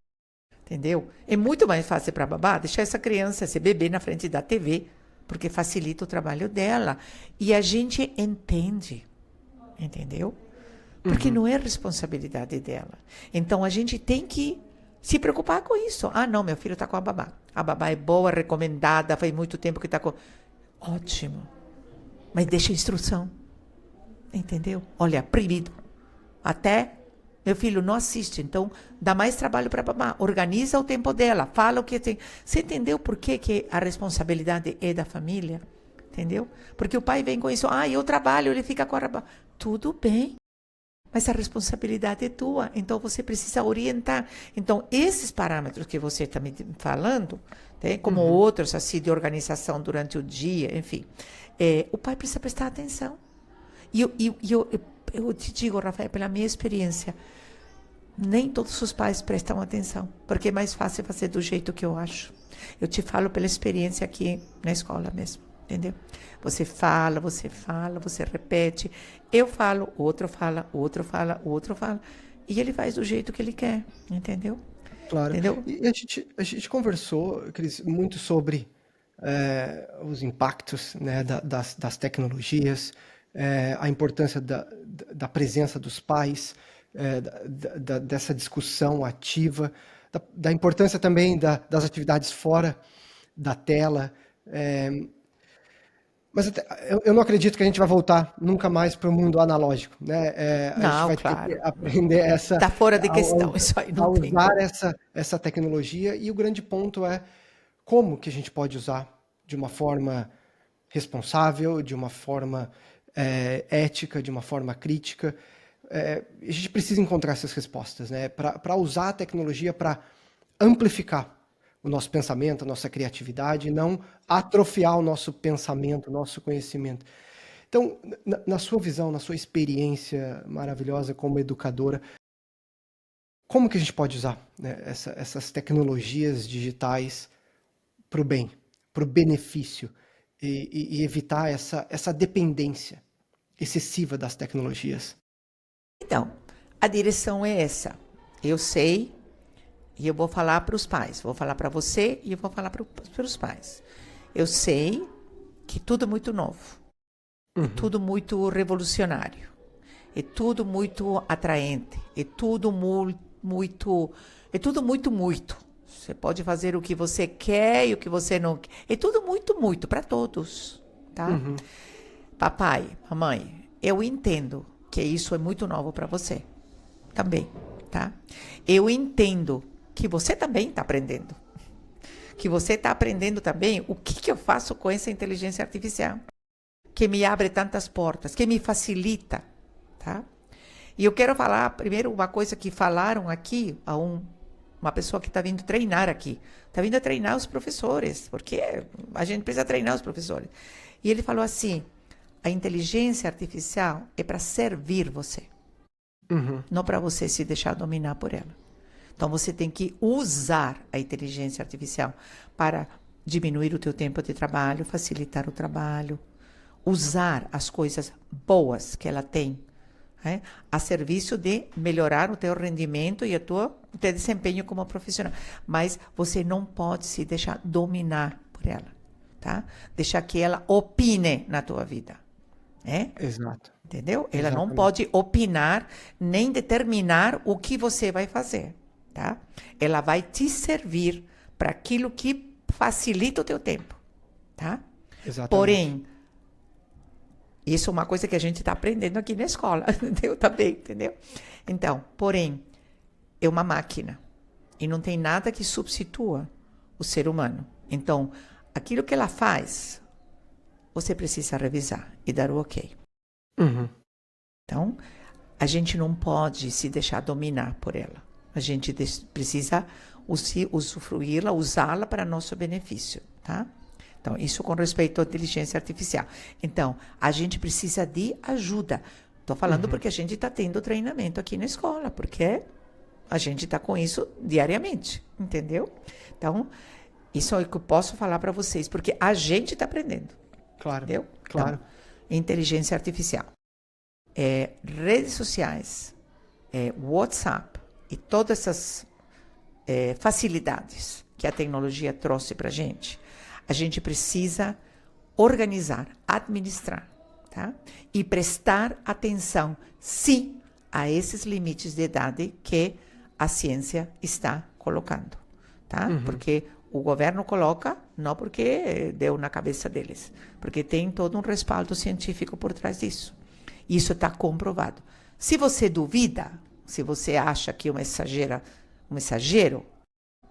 entendeu? É muito mais fácil para a babá deixar essa criança, esse bebê na frente da TV, porque facilita o trabalho dela. E a gente entende, entendeu? Porque não é responsabilidade dela. Então, a gente tem que se preocupar com isso. Ah, não, meu filho está com a babá. A babá é boa, recomendada, faz muito tempo que está com... Ótimo. Mas deixa instrução. Entendeu? Olha, proibido. Até... Meu filho não assiste, então dá mais trabalho para a babá. Organiza o tempo dela, fala o que tem. Você entendeu por que a responsabilidade é da família? Entendeu? Porque o pai vem com isso, eu trabalho, ele fica com a babá. Tudo bem, mas a responsabilidade é tua, então você precisa orientar. Então, esses parâmetros que você está me falando, como outros assim de organização durante o dia, enfim, o pai precisa prestar atenção. E eu te digo, Rafael, pela minha experiência, nem todos os pais prestam atenção, porque é mais fácil fazer do jeito que eu acho. Eu te falo pela experiência aqui na escola mesmo, entendeu? Você fala, você repete. Eu falo, o outro fala, o outro fala, o outro fala. E ele faz do jeito que ele quer, entendeu? Claro. Entendeu? E a gente conversou, Cris, muito sobre os impactos, né, das tecnologias, a importância da presença dos pais, dessa discussão ativa, da importância também das atividades fora da tela. Mas eu não acredito que a gente vai voltar nunca mais para o mundo analógico, né? A gente vai ter que aprender Está fora de questão, isso aí não tem. Usar essa tecnologia, e o grande ponto é como que a gente pode usar de uma forma responsável, de uma forma ética, de uma forma crítica. A gente precisa encontrar essas respostas, né? Para usar a tecnologia para amplificar o nosso pensamento, a nossa criatividade, e não atrofiar o nosso pensamento, o nosso conhecimento. Então, na sua visão, na sua experiência maravilhosa como educadora, Como que a gente pode usar, né, essas tecnologias digitais para o bem, para o benefício e evitar essa dependência excessiva das tecnologias? Então, a direção é essa. Eu sei e eu vou falar para os pais. Vou falar para você e eu vou falar para os pais. Eu sei que tudo é muito novo. É tudo muito revolucionário. É tudo muito atraente. É tudo muito. É tudo muito. Você pode fazer o que você quer e o que você não quer. É tudo muito para todos, tá? Papai, mamãe, eu entendo que isso é muito novo para você também, tá? Eu entendo que você também está aprendendo. Que você está aprendendo também o que eu faço com essa inteligência artificial. Que me abre tantas portas, que me facilita, tá? E eu quero falar primeiro uma coisa que falaram aqui a uma pessoa que está vindo treinar aqui. Está vindo a treinar os professores, porque a gente precisa treinar os professores. E ele falou assim, a inteligência artificial é para servir você, não para você se deixar dominar por ela. Então, você tem que usar a inteligência artificial para diminuir o teu tempo de trabalho, facilitar o trabalho, usar as coisas boas que ela tem, né, a serviço de melhorar o teu rendimento e o teu desempenho como profissional. Mas você não pode se deixar dominar por ela, tá? Deixar que ela opine na tua vida, né? Exato. Entendeu? Ela não Exatamente. pode opinar nem determinar o que você vai fazer, tá? Ela vai te servir para aquilo que facilita o teu tempo, tá? Exatamente. Porém, isso é uma coisa que a gente está aprendendo aqui na escola, entendeu? Também, entendeu? Então, porém, é uma máquina e não tem nada que substitua o ser humano. Então, aquilo que ela faz, você precisa revisar e dar o ok. Então, a gente não pode se deixar dominar por ela. A gente precisa usufruí-la, usá-la para nosso benefício, tá? Então, isso com respeito à inteligência artificial. Então, a gente precisa de ajuda. Estou falando porque a gente está tendo treinamento aqui na escola, porque a gente está com isso diariamente, entendeu? Então, isso é o que eu posso falar para vocês, porque a gente está aprendendo. Claro, Entendeu? claro. Então, inteligência artificial. Redes sociais, WhatsApp e todas essas facilidades que a tecnologia trouxe para a gente precisa organizar, administrar, tá? E prestar atenção, sim, a esses limites de idade que a ciência está colocando, tá? Porque o governo coloca, não porque deu na cabeça deles, porque tem todo um respaldo científico por trás disso. Isso está comprovado. Se você duvida, se você acha que é um exagero,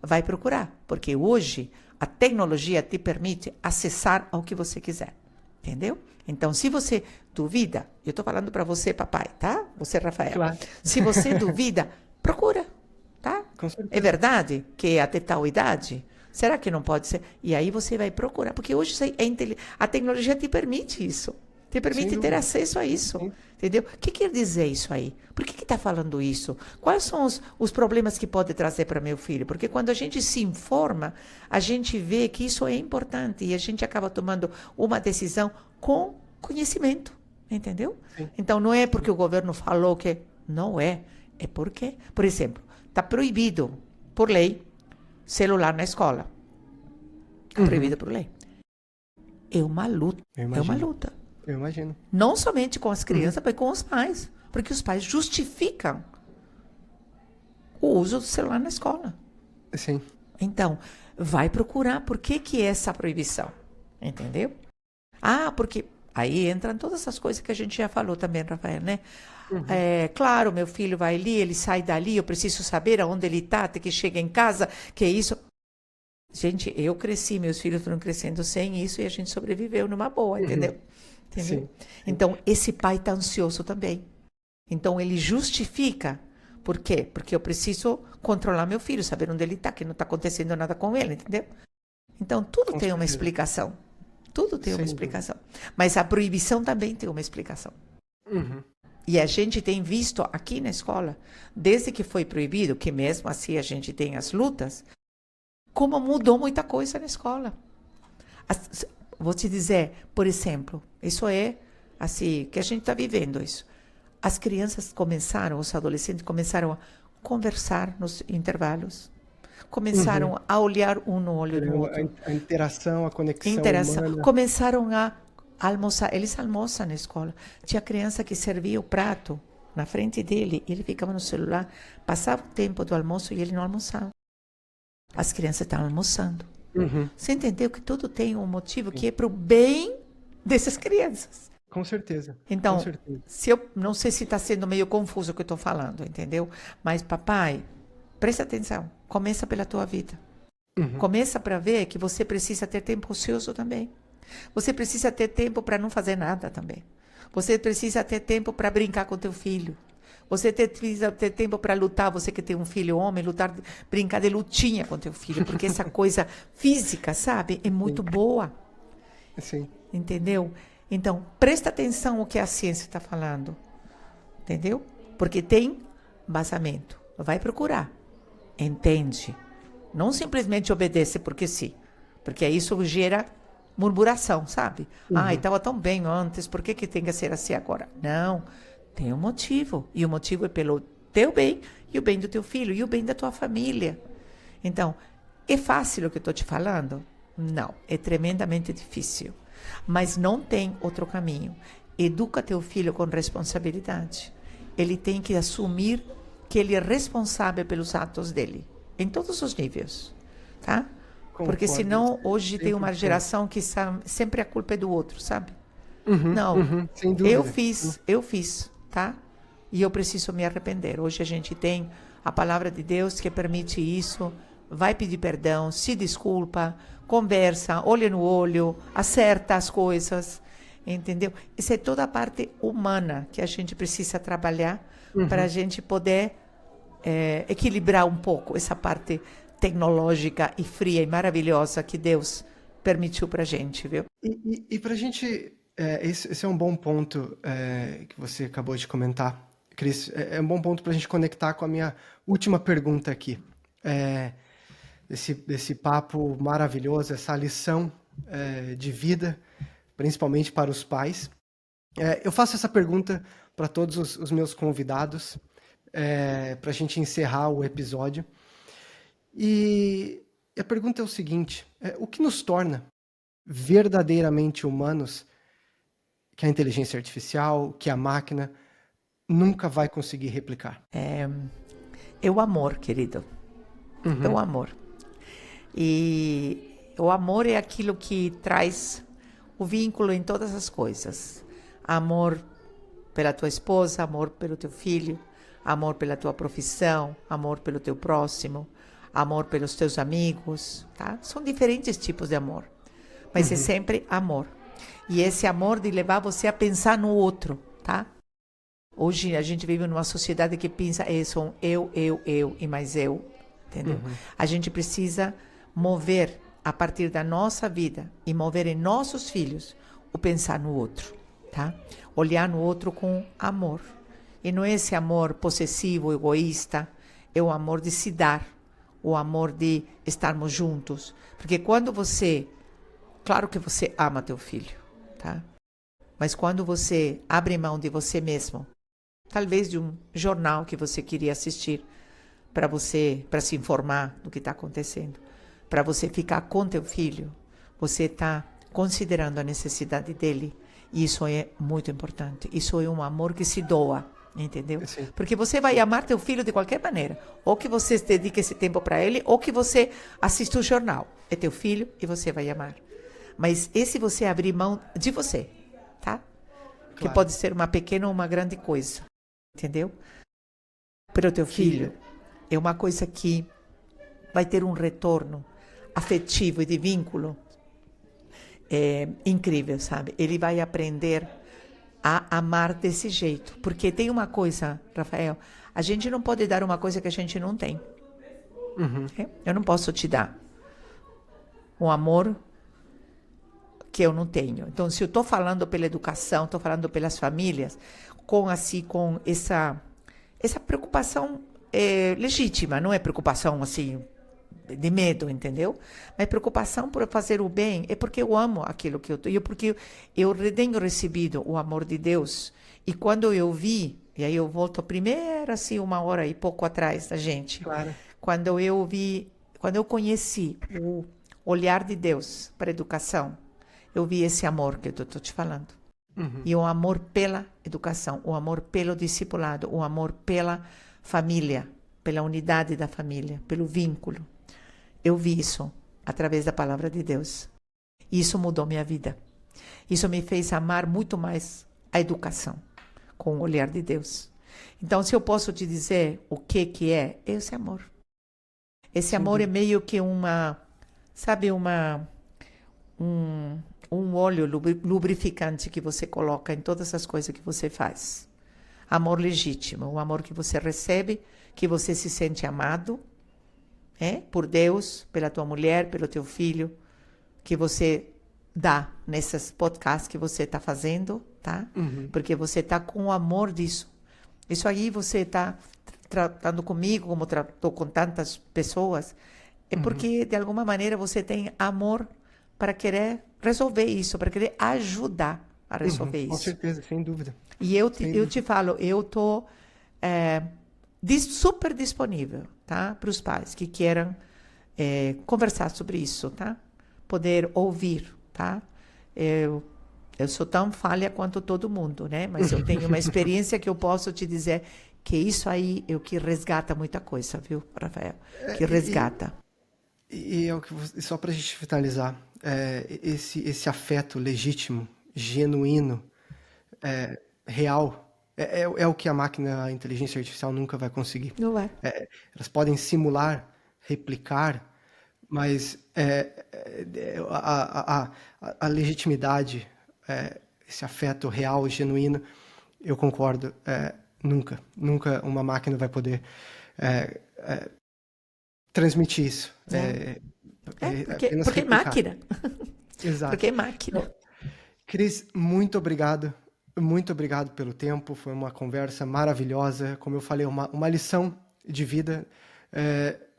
vai procurar, porque hoje a tecnologia te permite acessar ao que você quiser, entendeu? Então, se você duvida, eu estou falando para você, papai, tá? Você, Rafael. Claro. Se você duvida, procura, tá? Com certeza. É verdade que até tal idade? Será que não pode ser? E aí você vai procurar, porque hoje a tecnologia te permite isso. Te permite ter acesso a isso, entendeu? O que quer dizer isso aí? Por que está falando isso? Quais são os problemas que pode trazer para meu filho? Porque quando a gente se informa, a gente vê que isso é importante e a gente acaba tomando uma decisão com conhecimento, entendeu? Sim. Então, não é porque o governo falou que... Não é. É porque, por exemplo, está proibido, por lei, celular na escola. Está proibido por lei. É uma luta. É uma luta. Eu imagino. Não somente com as crianças, mas com os pais. Porque os pais justificam o uso do celular na escola. Sim. Então, vai procurar por que é essa proibição. Entendeu? Porque aí entram todas essas coisas que a gente já falou também, Rafael, né? Claro, meu filho vai ali, ele sai dali, eu preciso saber aonde ele está, até que chega em casa, que é isso... Gente, eu cresci, meus filhos foram crescendo sem isso e a gente sobreviveu numa boa, entendeu? Sim. Então, esse pai está ansioso também. Então, ele justifica. Por quê? Porque eu preciso controlar meu filho, saber onde ele está, que não está acontecendo nada com ele, entendeu? Então, tudo tem uma explicação. Tudo tem uma explicação. Mas a proibição também tem uma explicação. E a gente tem visto aqui na escola, desde que foi proibido, que mesmo assim a gente tem as lutas, como mudou muita coisa na escola. Vou te dizer, por exemplo, isso é assim, que a gente está vivendo isso. As crianças começaram, os adolescentes começaram a conversar nos intervalos, começaram a olhar um no olho do outro. A interação, a conexão humana. Começaram a almoçar, eles almoçam na escola. Tinha criança que servia o prato na frente dele, e ele ficava no celular, passava o tempo do almoço e ele não almoçava. As crianças estão almoçando. Você entendeu que tudo tem um motivo que é para o bem dessas crianças. Com certeza. Então, com certeza. se eu não sei se está sendo meio confuso o que eu estou falando, entendeu? Mas, papai, presta atenção. Começa pela tua vida. Começa para ver que você precisa ter tempo ocioso também. Você precisa ter tempo para não fazer nada também. Você precisa ter tempo para brincar com teu filho. Você precisa ter tempo para lutar, você que tem um filho homem, brincar de lutinha com teu filho, porque essa coisa física, sabe, é muito boa. Sim. Entendeu? Então, presta atenção no que a ciência está falando. Entendeu? Porque tem vazamento. Vai procurar. Entende. Não simplesmente obedece porque sim. Porque isso gera murmuração, sabe? Estava tão bem antes, por que tem que ser assim agora? Não. Tem um motivo. E o motivo é pelo teu bem e o bem do teu filho e o bem da tua família. Então, é fácil o que eu estou te falando? Não. É tremendamente difícil. Mas não tem outro caminho. Educa teu filho com responsabilidade. Ele tem que assumir que ele é responsável pelos atos dele. Em todos os níveis. Tá? Concordo. Porque senão, hoje tem uma 100%. geração que sempre a culpa é do outro, sabe? Não. Sem dúvida. Eu fiz, tá? E eu preciso me arrepender. Hoje a gente tem a palavra de Deus que permite isso. Vai pedir perdão, se desculpa, conversa, olha no olho, acerta as coisas, entendeu? Isso é toda a parte humana que a gente precisa trabalhar para a gente poder equilibrar um pouco essa parte tecnológica e fria e maravilhosa que Deus permitiu para a gente, viu? E para a gente, esse é um bom ponto que você acabou de comentar, Cris. É um bom ponto para a gente conectar com a minha última pergunta aqui. Esse papo maravilhoso, essa lição de vida, principalmente para os pais. Eu faço essa pergunta para todos os meus convidados, para a gente encerrar o episódio. E a pergunta é o seguinte: o que nos torna verdadeiramente humanos que a inteligência artificial, que a máquina nunca vai conseguir replicar? É o amor, querido. É o amor. E o amor é aquilo que traz o vínculo em todas as coisas. Amor pela tua esposa, amor pelo teu filho, amor pela tua profissão, amor pelo teu próximo, amor pelos teus amigos, tá? São diferentes tipos de amor, mas é sempre amor. E esse amor de levar você a pensar no outro, tá? Hoje a gente vive numa sociedade que pensa são eu e mais eu, entendeu? A gente precisa mover a partir da nossa vida e mover em nossos filhos o pensar no outro, tá? Olhar no outro com amor. E não é esse amor possessivo, egoísta, é o amor de se dar, o amor de estarmos juntos. Porque quando você, claro que você ama teu filho, tá? Mas quando você abre mão de você mesmo, talvez de um jornal que você queria assistir, para se informar do que está acontecendo, para você ficar com teu filho, você está considerando a necessidade dele. E isso é muito importante. Isso é um amor que se doa, entendeu? Sim. Porque você vai amar teu filho de qualquer maneira. Ou que você dedique esse tempo para ele, ou que você assista o jornal. É teu filho e você vai amar. Mas esse você abrir mão de você, tá? Que Claro. pode ser uma pequena ou uma grande coisa, entendeu? Para o teu filho, é uma coisa que vai ter um retorno afetivo e de vínculo incrível, sabe? Ele vai aprender a amar desse jeito. Porque tem uma coisa, Rafael, a gente não pode dar uma coisa que a gente não tem. Eu não posso te dar um amor que eu não tenho. Então, se eu estou falando pela educação, estou falando pelas famílias, com essa preocupação legítima, não é preocupação assim de medo, entendeu? Mas preocupação por fazer o bem é porque eu amo aquilo que eu estou, porque eu tenho recebido o amor de Deus. E quando eu vi, e aí eu volto primeiro assim 1 hora e pouco atrás da gente, Claro. quando eu conheci o olhar de Deus para a educação, eu vi esse amor que eu estou te falando. E o amor pela educação, o amor pelo discipulado, o amor pela família, pela unidade da família, pelo vínculo. Eu vi isso através da palavra de Deus. E isso mudou minha vida. Isso me fez amar muito mais a educação, com o olhar de Deus. Então, se eu posso te dizer o que é esse amor. Esse amor é meio que um óleo lubrificante que você coloca em todas as coisas que você faz. Amor legítimo, o amor que você recebe, que você se sente amado, por Deus, pela tua mulher, pelo teu filho, que você dá nesses podcasts que você está fazendo, tá? Porque você está com o amor disso. Isso aí você está tratando comigo, como tratou com tantas pessoas, é porque, de alguma maneira, você tem amor para querer resolver isso, para querer ajudar a resolver isso. Com certeza, sem dúvida. E eu te falo, eu estou super disponível, tá? Para os pais que queiram conversar sobre isso, tá? Poder ouvir, tá? Eu sou tão falha quanto todo mundo, né? Mas eu tenho uma experiência que eu posso te dizer que isso aí é o que resgata muita coisa, viu, Rafael? Que resgata. E é o que só para a gente finalizar, esse afeto legítimo, genuíno, real, é o que a máquina, a inteligência artificial nunca vai conseguir. Não vai. Elas podem simular, replicar, mas a legitimidade, esse afeto real, genuíno, eu concordo, nunca uma máquina vai poder transmitir isso. Porque é máquina. Exato. Porque é máquina. Cris, muito obrigado. Muito obrigado pelo tempo. Foi uma conversa maravilhosa. Como eu falei, uma lição de vida,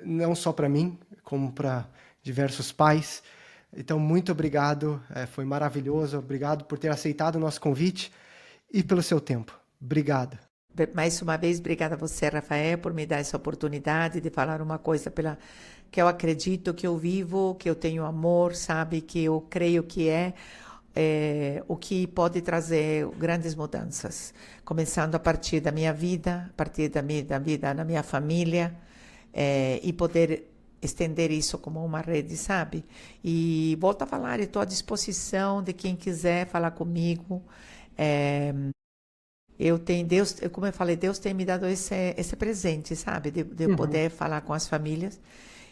não só para mim, como para diversos pais. Então, muito obrigado. Foi maravilhoso. Obrigado por ter aceitado o nosso convite e pelo seu tempo. Obrigado. Mais uma vez, obrigada a você, Rafael, por me dar essa oportunidade de falar uma coisa que eu acredito, que eu vivo, que eu tenho amor, sabe? Que eu creio que o que pode trazer grandes mudanças. Começando a partir da minha vida, a partir da vida na minha família, e poder estender isso como uma rede, sabe? E volto a falar, estou à disposição de quem quiser falar comigo. Deus, como eu falei, Deus tem me dado esse presente, sabe? De eu poder falar com as famílias.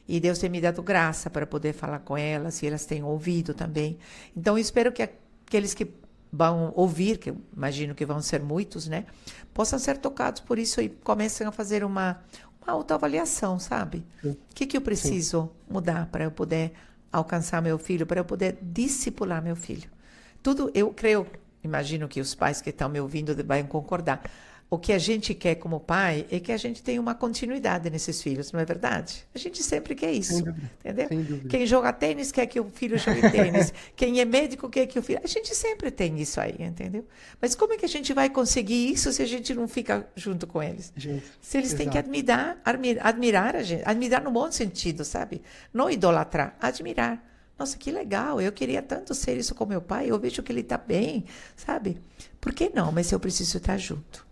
E Deus tem me dado graça para poder falar com elas, e elas têm ouvido também. Então, eu espero que aqueles que vão ouvir, que eu imagino que vão ser muitos, né? Possam ser tocados por isso e comecem a fazer uma autoavaliação, sabe? O que eu preciso mudar para eu poder alcançar meu filho, para eu poder discipular meu filho? Tudo, eu creio... Imagino que os pais que estão me ouvindo vão concordar. O que a gente quer como pai é que a gente tenha uma continuidade nesses filhos, não é verdade? A gente sempre quer isso, entendeu? Sem dúvida. Quem joga tênis quer que o filho jogue tênis. Quem é médico quer que o filho... A gente sempre tem isso aí, entendeu? Mas como é que a gente vai conseguir isso se a gente não fica junto com eles? Se eles têm que admirar a gente. Admirar no bom sentido, sabe? Não idolatrar, admirar. Nossa, que legal, eu queria tanto ser isso com meu pai, eu vejo que ele está bem, sabe? Por que não? Mas eu preciso estar junto.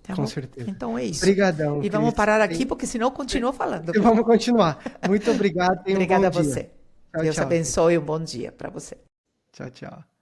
Tá com bom? certeza. Então é isso. Obrigadão, E vamos Cris. parar aqui, porque senão eu continuo falando. E vamos continuar. Muito obrigado. Obrigada a bom dia. você. Tchau, Deus tchau. abençoe e um bom dia para você. Tchau, tchau.